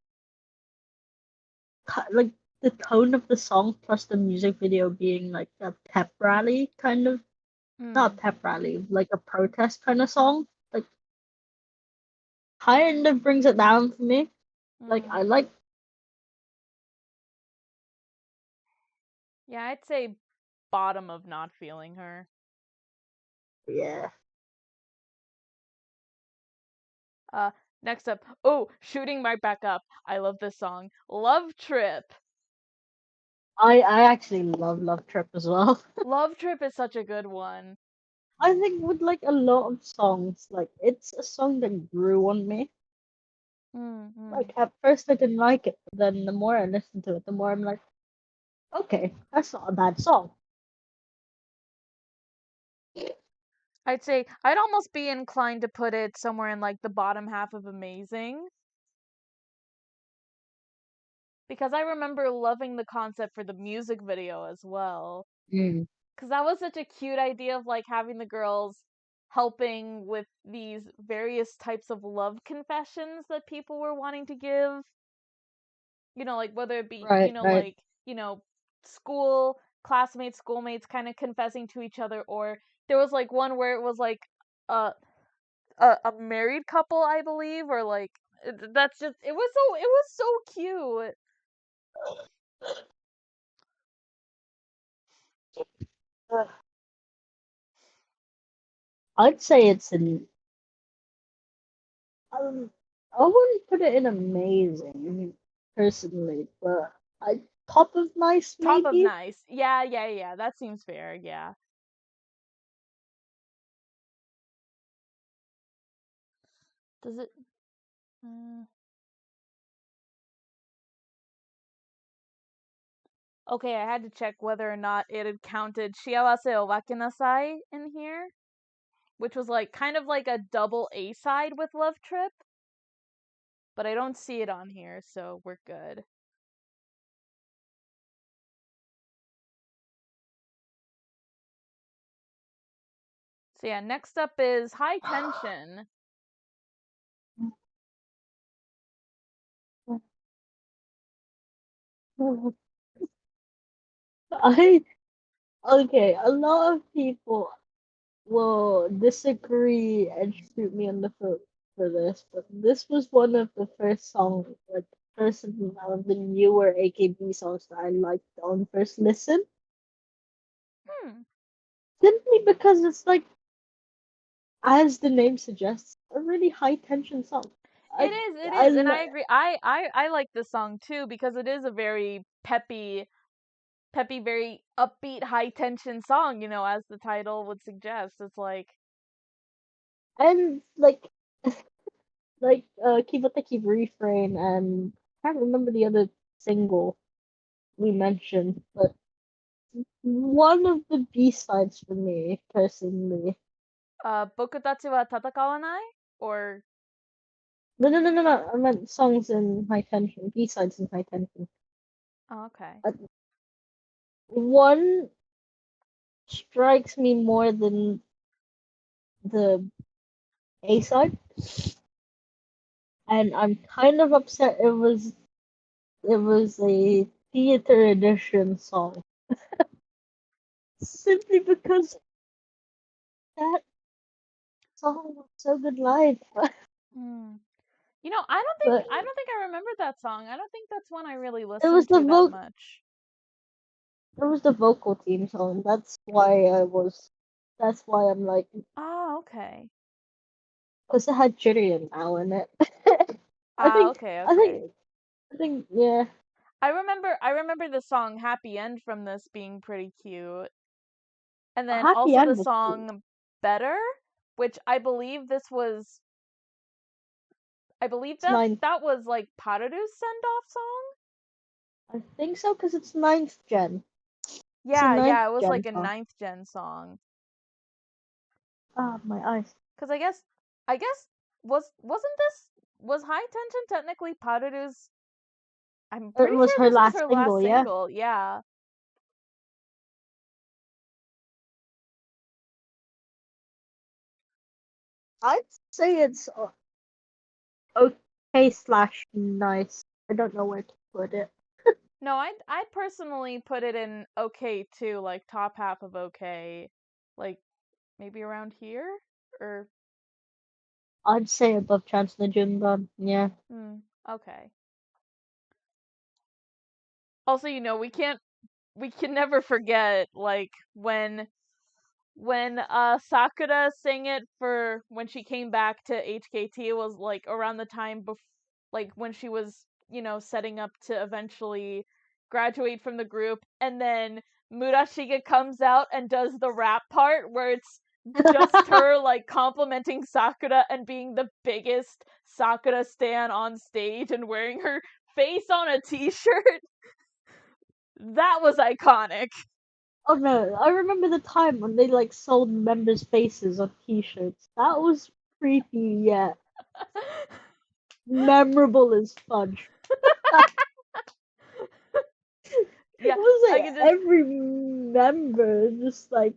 like the tone of the song plus the music video being like a pep rally kind of, not Mm, pep rally, like a protest kind of song. Like kind of brings it down for me. Like mm. I like, Yeah, I'd say bottom of not feeling her. yeah. Uh, Next up, oh, shooting right back up. I love this song. Love Trip. I actually love Trip as well. Love Trip is such a good one. I think with like a lot of songs, like it's a song that grew on me. Mm, mm. Like at first I didn't like it, but then the more I listen to it, the more I'm like, okay, that's not a bad song. I'd say I'd almost be inclined to put it somewhere in like the bottom half of Amazing because I remember loving the concept for the music video as well. Mm, Because that was such a cute idea of like having the girls helping with these various types of love confessions that people were wanting to give. Like whether it be, right, right. school classmates, schoolmates kind of confessing to each other, or there was like one where it was like a a married couple, I believe, or like that's just it was so cute. Uh, I'd say it's an um, I wouldn't put it in amazing personally, but I top of nice Top of maybe. nice. Yeah, yeah, yeah. That seems fair. Yeah. Does it? Uh, okay, I had to check whether or not it had counted "Shiawase o Wakenasai" in here, which was like kind of like a double A side with Love Trip, but I don't see it on here, so we're good. So yeah, next up is High Tension. I okay. A lot of people will disagree and shoot me on the foot for this, but this was one of the first songs, like first of the newer AKB songs that I liked on first listen. Hmm. Simply because it's like, as the name suggests, a really high tension song. It I is, it I is, and I li- agree. I like this song too because it is a very peppy, very upbeat, high tension song. As the title would suggest, it's like, and Kiboteki refrain, and I can't remember the other single we mentioned, but one of the B sides for me personally. Bokutatsu wa tatakawanai, or No. I meant songs in high tension, B sides in high tension. oh, okay. One strikes me more than the A side, and I'm kind of upset it was a theater edition song. Simply because that song was so good live. Hmm. I don't think But I don't think I remember that song. I don't think that's one I really it was listened the to that vocal much. it was the vocal team song. That's why I'm like, Ah, okay. because it had Jiren now in it. I Ah, think okay, I okay. think I think yeah. I remember the song Happy End from this being pretty cute. And A then happy also the end was cool. song Better, which I believe It's that ninth. that was like Pararu's send-off song. I think so because it's ninth gen. It's a Yeah, ninth yeah, it was gen like a song. ninth gen song. Ah, my eyes. Cause I guess was High Tension technically Pararu's? I'm It pretty was sure her this was last her last single, yeah. single. Yeah. I'd say it's okay slash nice. I don't know where to put it. No, I'd personally put it in okay too, like top half of okay, like maybe around here or I'd say above Chance the Gym Bum. Yeah. okay. Also, we can never forget like when Sakura sang it for when she came back to HKT. It was like around the time like when she was, setting up to eventually graduate from the group, and then Murashige comes out and does the rap part where it's just her like complimenting Sakura and being the biggest Sakura stan on stage and wearing her face on a t-shirt. That was iconic. Oh no, I remember the time when they like sold members' faces on T-shirts. That was creepy yet memorable as fudge. It Yeah, was I like can just every member just like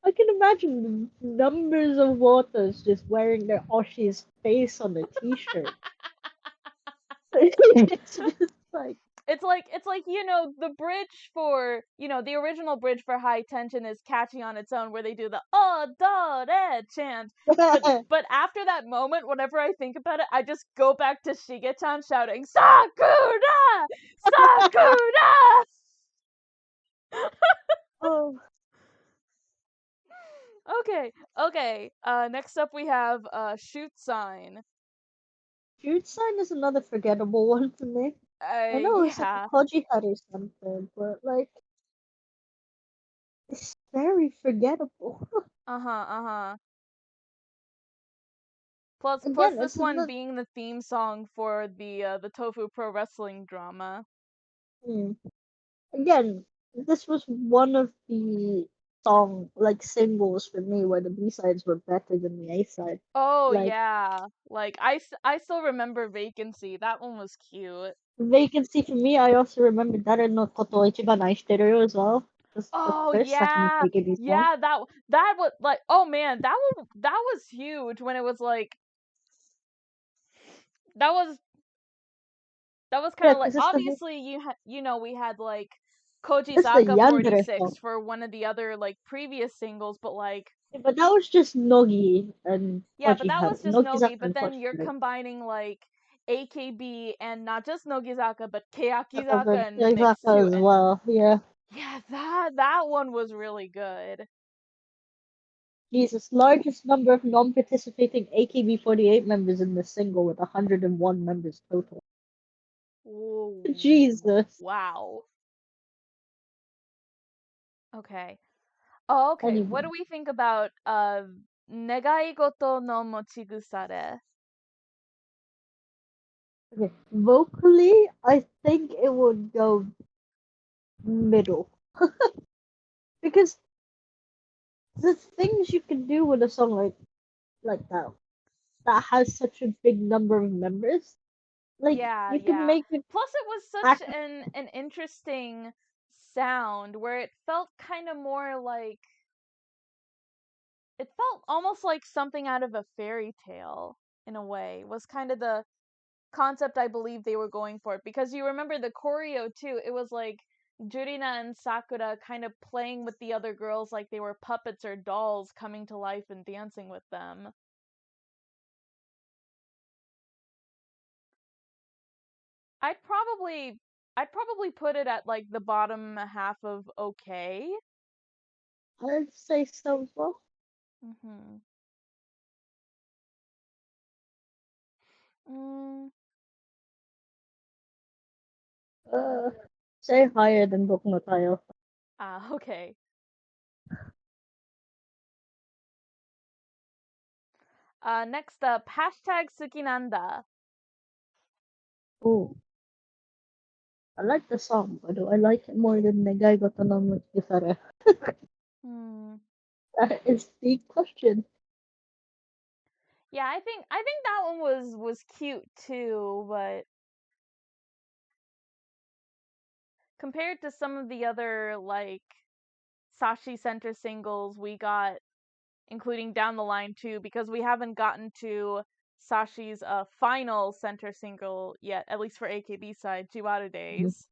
I can imagine numbers of waters just wearing their Oshi's face on a T-shirt. It's just like it's like the bridge for the original bridge for High Tension is catchy on its own, where they do the oh da da chant, but after that moment, whenever I think about it, I just go back to Shige-chan shouting Sakura, Sakura. oh, Okay, okay. Next up we have shoot sign. Jude sign is another forgettable one for me. I know it's like a Yeah. Koji head or something, but like it's very forgettable. Uh-huh, uh-huh. Plus Again, this it's one another. being the theme song for the Tofu Pro Wrestling drama. Again, this was one of the song like singles for me where the B sides were better than the A side. Oh Like yeah. Like I still remember Vacancy. That one was cute. Vacancy for me, I also remember Dare no Koto o Ichiban Aishiteru as well. Just the Oh first Japanese yeah. AKB song. Yeah, that was like, oh man, that was huge when it was like that was that was kind Yeah, of like, because obviously we had like it's the Kojisaka Yandere 46 song. for one of the other like previous singles, but like But that was just Nogi and yeah, but Koji that Haru. was just Nogi, Nogizaka but and then Koji you're Haru. combining like AKB and not just Nogizaka, but Keyakizaka and Nogizaka Namitsu, as and well, yeah. yeah, that one was really good. Jesus, largest number of non-participating AKB48 members in the single with 101 members total. Ooh, Jesus. wow. Okay. Oh, okay. What Anyway, do we think about Negaigoto no Mochigusare? okay. Vocally, I think it would go middle because the things you can do with a song like that that has such a big number of members, like Yeah, you can yeah. make it Plus it was such act. an interesting sound where it felt kind of more like it felt almost like something out of a fairy tale in a way. Was kind of the concept I believe they were going for, because you remember the choreo too. It was like Jurina and Sakura kind of playing with the other girls like they were puppets or dolls coming to life and dancing with them. I'd probably I'd probably put it at like the bottom half of okay. I'd say so as well. Mhm. Mm, Uh, say higher than Boku no Tayo. okay. Next up, hashtag Sukinanda. Oh, I like the song, but do I like it more than the guy got along with Gifara? Hmm. That is the question. Yeah, I think that one was cute too, but compared to some of the other like Sashi center singles we got, including Down the Line too, because we haven't gotten to Sashi's final center single yet, at least for AKB side, Jiwara Mhm. Days.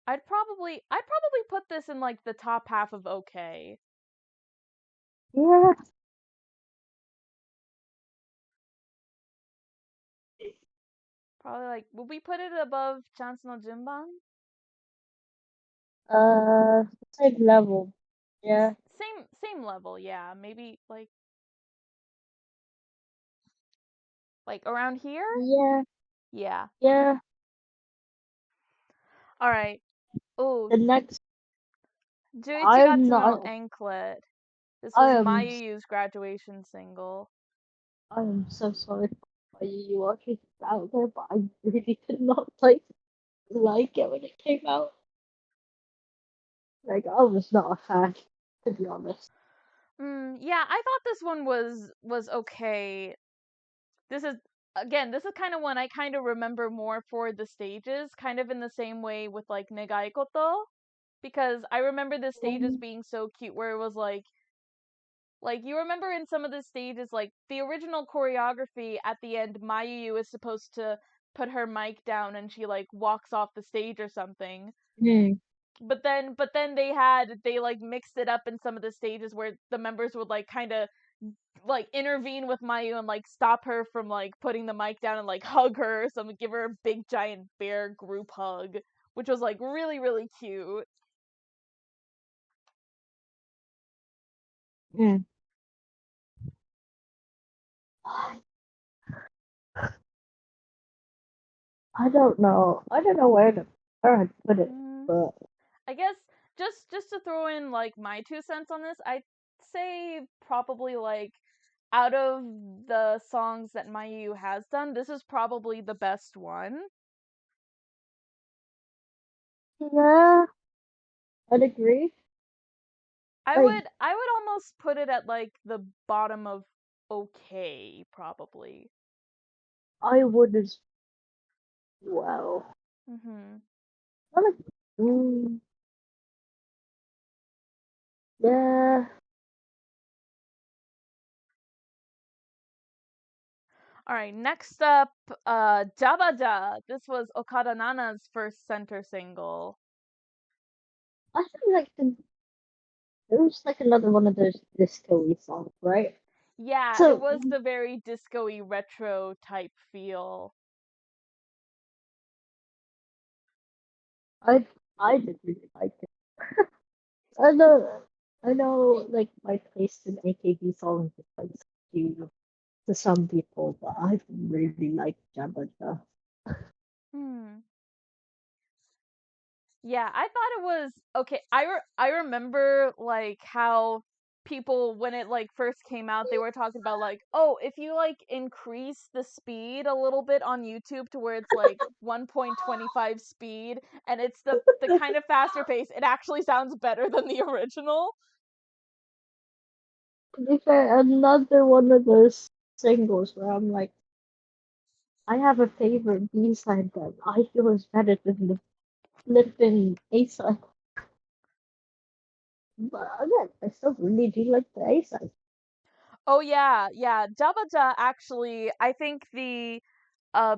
I'd probably put this in like the top half of okay. Yeah. Probably like would we put it above Chance no Junban? Same level. Yeah. Same level, yeah. Maybe like around here? Yeah. Yeah. Yeah. All right. Oh, The next, I'm Juichigatsu no not. Anklet. This I was am. Mayu's graduation single. I am so sorry for you watching it out there, but I really did not like it when it came out. Like I was not a fan, to be honest. Yeah, I thought this one was okay. This is again, this is kind of one I kind of remember more for the stages, kind of in the same way with like Negai Koto, because I remember the stages Um, being so cute where it was like you remember in some of the stages like the original choreography at the end Mayu is supposed to put her mic down and she like walks off the stage or something. hmm, But then they like mixed it up in some of the stages where the members would like kind of like intervene with Mayu and like stop her from like putting the mic down and like hug her or something, give her a big giant bear group hug, which was like really cute. hmm. I don't know. I don't know where I'd put it, Mm, but I guess just to throw in like my 2 cents on this, I'd say probably like out of the songs that Mayu has done, this is probably the best one. yeah, I'd agree. I Like would I would almost put it at like the bottom of okay, probably. I would as well. Mhm. I like, mm, yeah, All right, next up, Jabaja. This was Okada Nana's first center single. I feel like it was like another one of those disco-y songs, right? Yeah, it So was the very disco-y retro type feel. I I did really like it. I know I know like my taste in AKB songs is like skewed to some people, but I really like Jabba Ja. Hmm. Yeah, I thought it was okay. I remember like how people when it like first came out, they were talking about like, "Oh, if you like increase the speed a little bit on YouTube to where it's like 1.25 speed and it's the kind of faster pace, it actually sounds better than the original." To be fair, another one of those singles where I'm like, I have a favorite B side that I feel is better than the flipping A side. But again, I still really do like the A side. Oh yeah, yeah. Jabaja actually, I think the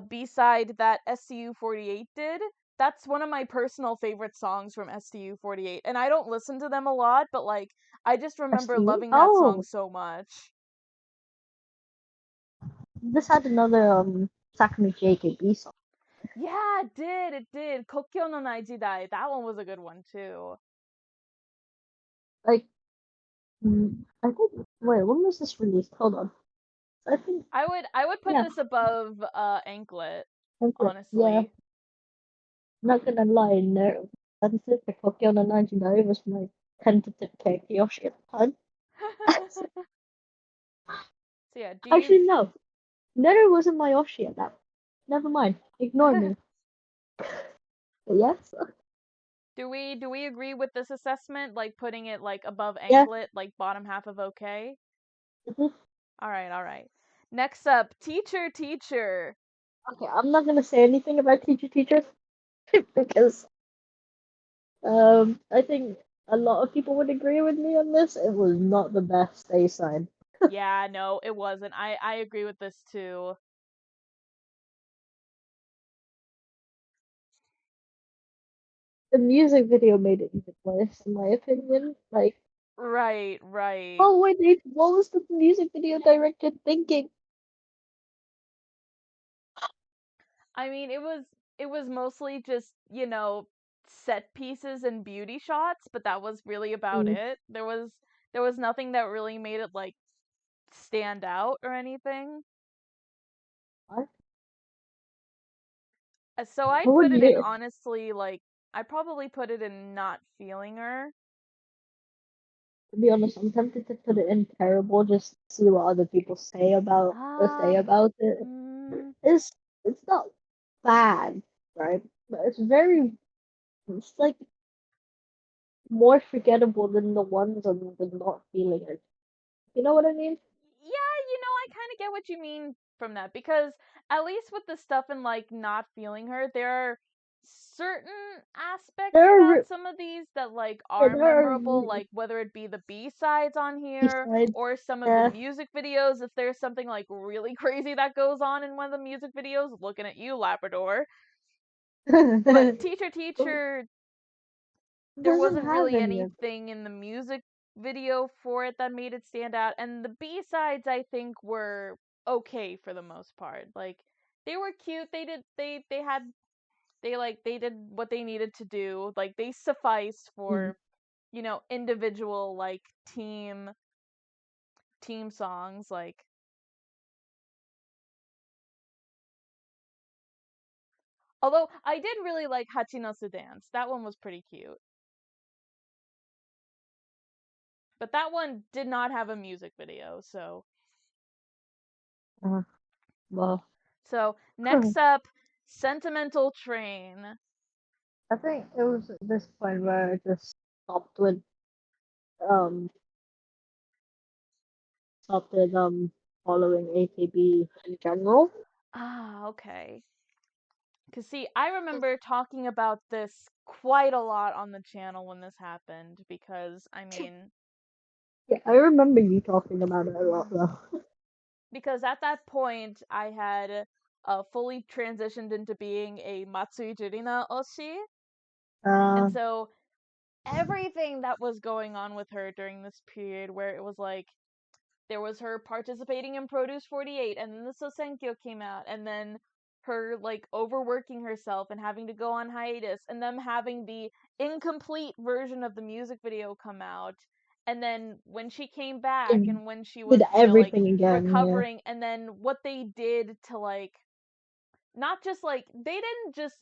B-side that STU48 did, that's one of my personal favorite songs from STU48. And I don't listen to them a lot, but like I just I remember see. loving that song Oh, so much. this had another Sakumi JKB song. Yeah, it did. It did. Kokyo no Nai Jidai. That one was a good one too. Like, I think. Wait, when was this released? Hold on. I think. I would put Yeah, this above Anklet, okay. Yeah, honestly. not gonna lie. No, that's it. The Kokyo no 99 was my tentative character Yoshi at the time. So yeah, do you Actually, no. Netter wasn't my Yoshi at that. Never mind. Ignore me. But yes. do we agree with this assessment, like putting it like above Yeah. anklet, like bottom half of okay? Mhm. All right, all right. Next up, teacher, teacher. Okay, I'm not gonna say anything about teacher because I think a lot of people would agree with me on this. It was not the best A side. Yeah, no, it wasn't. I agree with this too. The music video made it even worse, in my opinion. Like, Right, right. oh wait, what was the music video director thinking? I mean, it was mostly just, set pieces and beauty shots, but that was really about Mm, it. There was nothing that really made it like stand out or anything. what? So Who I'd would put it in you? honestly like I'd probably put it in not feeling her. To be honest, I'm tempted to put it in terrible just to see what other people say Ah, about it. mm, It's it's not bad, right? But it's like more forgettable than the ones on the not feeling it. You know what I mean? yeah, I kind of get what you mean from that because at least with the stuff in like not feeling her, there are certain aspects There are about some of these that like yeah, are there are memorable, like whether it be the B-sides on here besides or some of the yeah. music videos. If there's something like really crazy that goes on in one of the music videos, looking at you, Labrador. But teacher, It teacher, there doesn't wasn't have really any of anything in the music video for it that made it stand out, and the B-sides I think were okay for the most part. Like they were cute. They did what they needed to do. Like they sufficed it. for, individual like team songs like, although I did really like Hachinosu Dance. That one was pretty cute. But that one did not have a music video, so Uh, well, next up, Sentimental Train. I think it was at this point where I just stopped with um stopped with following AKB in general. Ah, okay. Cause see, I remember talking about this quite a lot on the channel when this happened because Yeah, I remember you talking about it a lot though. because at that point I had fully transitioned into being a Matsui Jurina Oshi, and Uh, so everything that was going on with her during this period where it was like there was her participating in Produce 48, and then the Sosenkyo came out, and then her like overworking herself and having to go on hiatus, and them having the incomplete version of the music video come out, and then when she came back did, and when she did was, like everything again. Yeah, recovering, and then what they did to like not just like they didn't just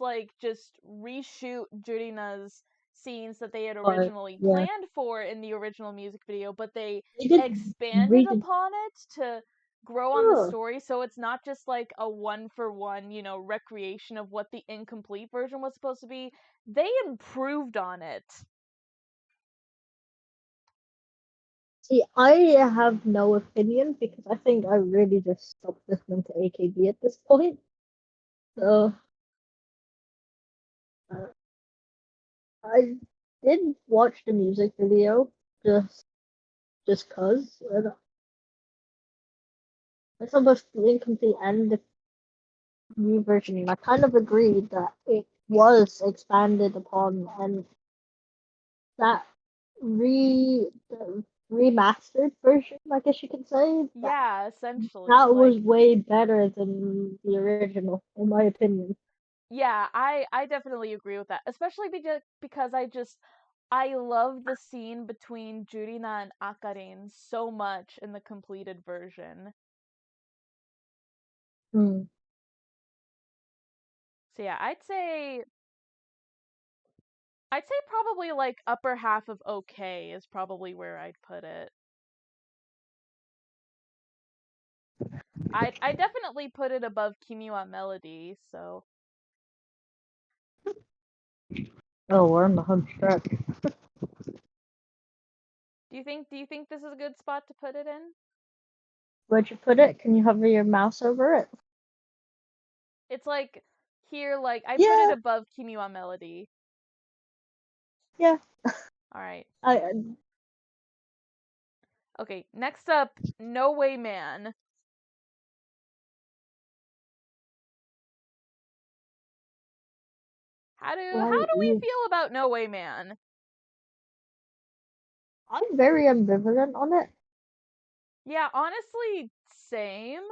reshoot Jurina's scenes that they had but originally yeah, planned for in the original music video, but they they did expanded redid. upon it to grow on the Oh, story, so it's not just like a one for one, recreation of what the incomplete version was supposed to be. They improved on it. see, I have no opinion because I think I really just stopped listening to AKB at this point. So uh, I did watch the music video just cause. I saw both the incomplete and the new version, and I kind of agreed that it was expanded upon, and that the remastered version, I guess you could say, Yeah, essentially. that was Like, way better than the original, in my opinion. yeah, I definitely agree with that, especially because I love the scene between Jurina and Akarin so much in the completed version. Hmm. So yeah, I'd say I'd say probably like upper half of okay is probably where I'd put it. I definitely put it above Kimi wa Melody, so Oh, we're on the home stretch. do you think this is a good spot to put it in? Where'd you put it? Can you hover your mouse over it? It's like here, like I put it Yeah, above Kimi wa Melody. yeah. All right. I Okay, next up, No Way Man. How do we like feel about No Way Man? I'm very ambivalent on it. Yeah, honestly, same.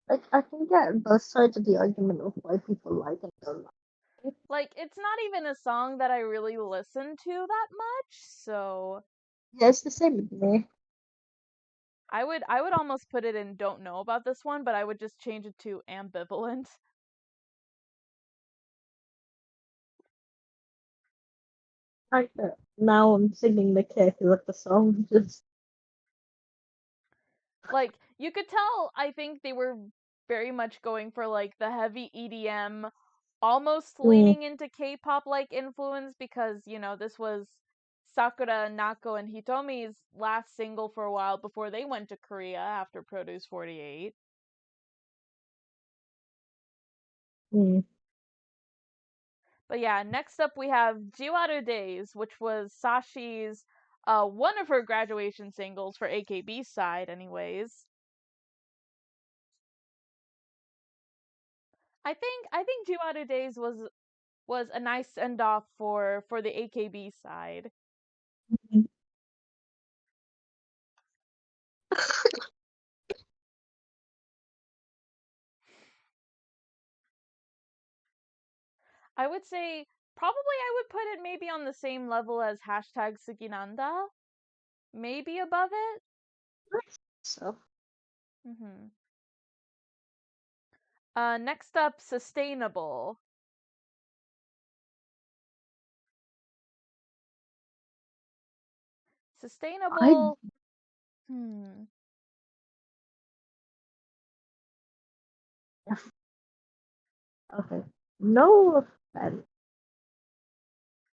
Like I can get both sides of the argument of why people like and don't like it. Like it's not even a song that I really listen to that much, so Yeah, it's the same with me. I would almost put it in don't know about this one, but I would just change it to ambivalent. Now I'm singing the character of the song. Just Like you could tell I think they were very much going for like the heavy EDM, almost mm, leaning into K-pop like influence because, this was Sakura, Nako, and Hitomi's last single for a while before they went to Korea after Produce 48. mm. But yeah, next up we have Jiwaru Days, which was Sashi's one of her graduation singles for AKB's side anyways. I think Jiwaru Days was a nice send off for the AKB side. I would say probably I would put it maybe on the same level as hashtag Suginanda, maybe above it. So hmm Next up, Sustainable. I Sustainable. Hmm. okay. No offense.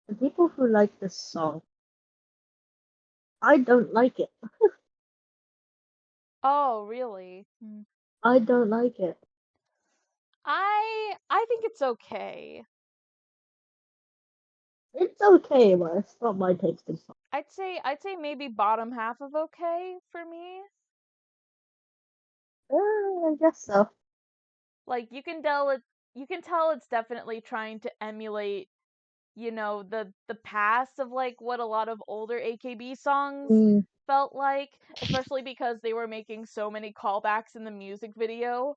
The people who like this song, I don't like it. Oh, really? I don't like it. I think it's okay. It's okay, but it's not my taste in song. I'd say maybe bottom half of okay for me. I guess so. Like you can tell it's definitely trying to emulate, the past of like what a lot of older AKB songs Mm, felt like, especially because they were making so many callbacks in the music video.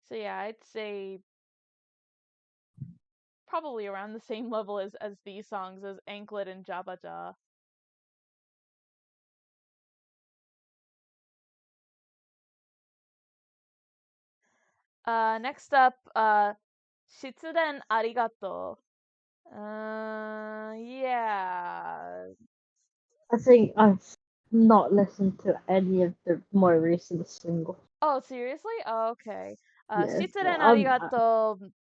So yeah, I'd say probably around the same level as these songs as Anklet and Jabaja. Next up, Shitsuden Arigato. Yeah. I think I've not listened to any of the more recent singles. Oh, seriously? Oh, okay. Yes, Shitsuden Arigato,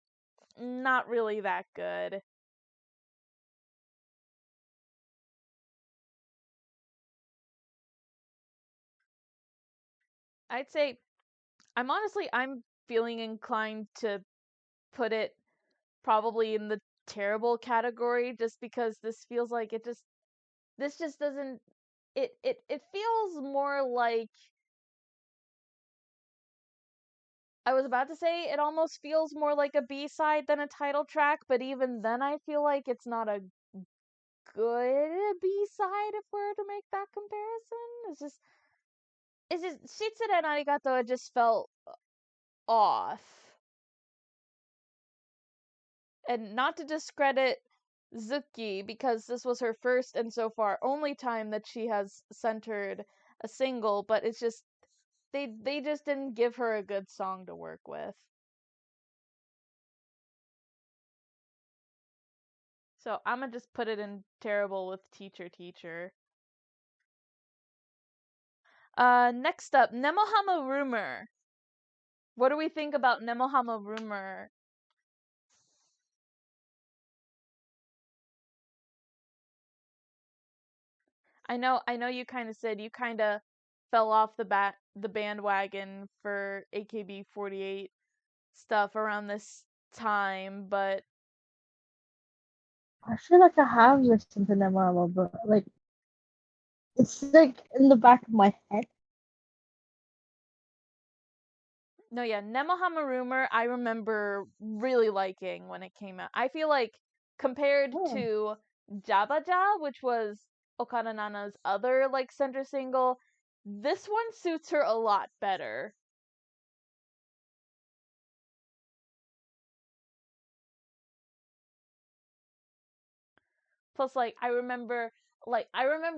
not really that good. I'd say I'm feeling inclined to put it probably in the terrible category just because this feels like this just doesn't it feels more like I was about to say it almost feels more like a B-side than a title track, but even then I feel like it's not a good B-side if we're to make that comparison. It's just Shitsura and Arigato, it just felt off. And not to discredit Zuki, because this was her first and so far only time that she has centered a single, but it's just they just didn't give her a good song to work with. So I'm gonna just put it in terrible with teacher teacher. Next up, Nemohama Rumor. What do we think about Nemohama Rumor? I know you kind of said you kind of fell off the bandwagon for AKB48 stuff around this time, but I feel like I have listened to them, Mama, but like it's like in the back of my head. no, yeah, Nemohama Rumor I remember really liking when it came out. I feel like compared Oh, to Jabaja, which was Okada Nana's other like center single, this one suits her a lot better. Plus, I remember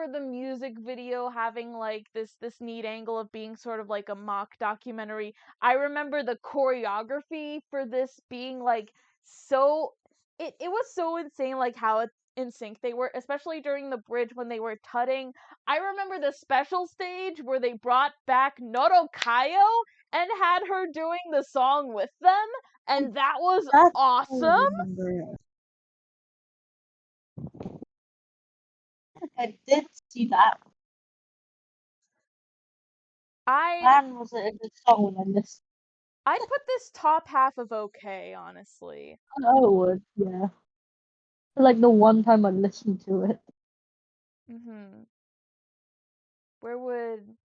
the music video having like this neat angle of being sort of like a mock documentary. I remember the choreography for this being like so it was so insane, like how in sync they were, especially during the bridge when they were tutting. I remember the special stage where they brought back Noro Kayo and had her doing the song with them, and that was that's how I awesome. remember it. I did see that. I'd Man, was it a good song when I listened? I'd put this top half of okay, honestly. I would, yeah. Like the one time I listened to it. Mhm. Where would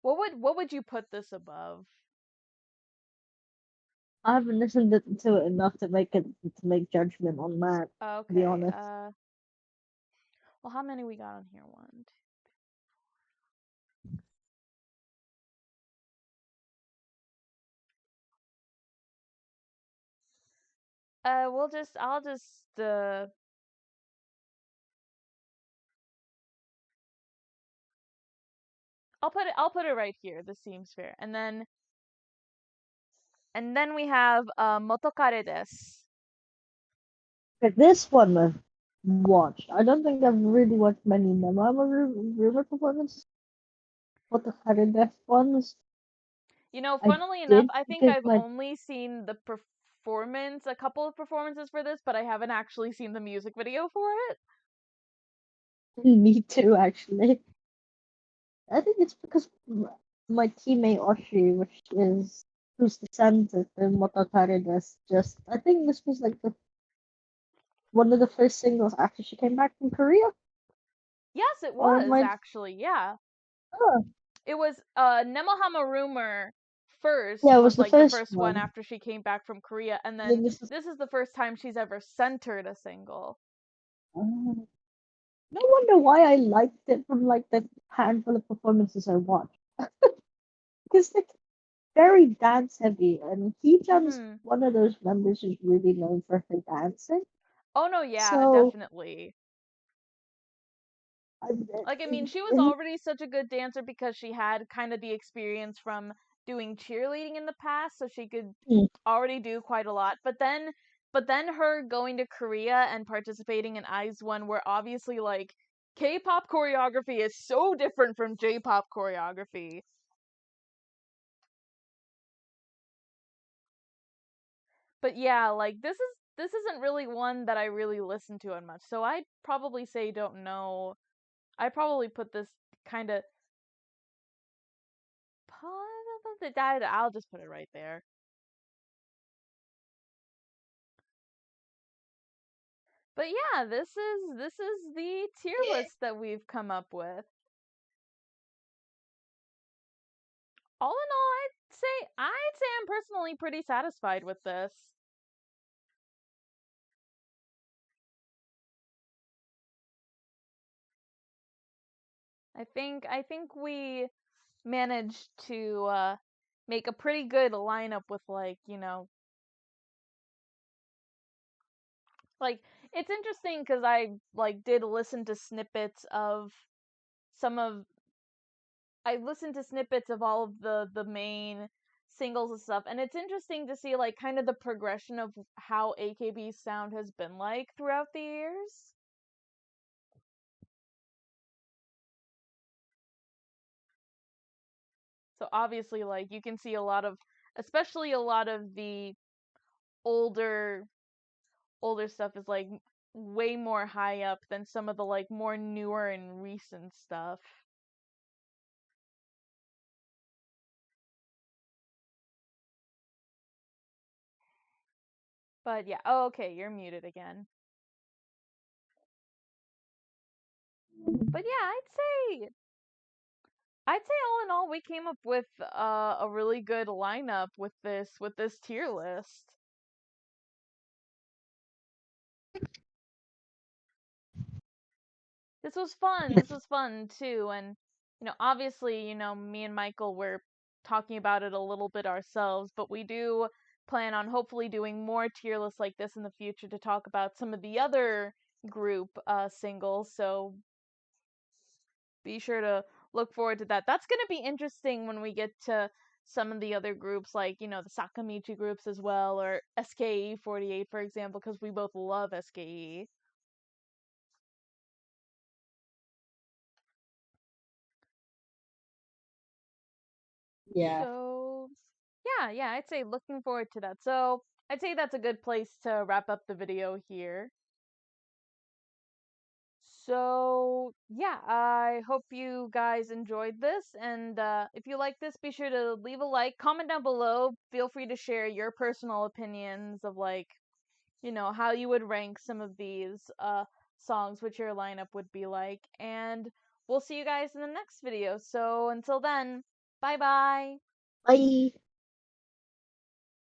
what would you put this above? I haven't listened to it enough to make judgment on that, to be Okay. honest. Well, how many we got on here? One. Two. I'll just I'll put it right here. This seems fair. And then we have Motokare desu. But this one I've watched. I don't think I've really watched many Mama Rumor performances. What the Harry Death ones I Funnily enough, did I think because I've my only seen the performance, a couple of performances for this, but I haven't actually seen the music video for it. me too actually. I think it's because my teammate Oshi, which is who's the center in Mototaru does just I think this was like the one of the first singles after she came back from Korea. Yes, it Or was my actually. Yeah. oh, It was Nemohama Rumor yeah, first it was was the like the first first one one. after she came back from Korea, and I think then this is this is the first time she's ever centered a single. no wonder why I liked it from like the handful of performances I watched. Because like very dance heavy, and Hee-chan's Mhm. one of those members who's really known for her dancing. Oh no, yeah, So, definitely. I, Like, I mean, she was in, already such a good dancer because she had kind of the experience from doing cheerleading in the past, so she could already do quite a lot. But then her going to Korea and participating in IZ*ONE, where obviously like K-pop choreography is so different from J-pop choreography. But yeah, like this isn't really one that I really listen to as much. So I'd probably say don't know. I probably put this kind of I'll just put it right there. But yeah, this is the tier list that we've come up with. All in all, I'd say I'm personally pretty satisfied with this. I think we managed to make a pretty good lineup with like it's interesting because I like did listen to snippets of some of I listened to snippets of all of the main singles and stuff, and it's interesting to see like kind of the progression of how AKB's sound has been like throughout the years. So obviously, like you can see a lot of, especially a lot of the older older stuff is like way more high up than some of the like more newer and recent stuff. But yeah, oh, okay, you're muted again. But yeah, I'd say all in all we came up with a really good lineup with this tier list. This was fun. This was fun too, and obviously, me and Michael were talking about it a little bit ourselves, but we do plan on hopefully doing more tier lists like this in the future to talk about some of the other group singles. So be sure to look forward to that. That's going to be interesting when we get to some of the other groups, like, the Sakamichi groups as well, or SKE48, for example, because we both love SKE. Yeah. So, yeah, I'd say looking forward to that. So, I'd say that's a good place to wrap up the video here. So, yeah, I hope you guys enjoyed this. And if you like this, be sure to leave a like, comment down below. Feel free to share your personal opinions of, like, how you would rank some of these songs, what your lineup would be like. And we'll see you guys in the next video. So, until then, bye bye. Bye.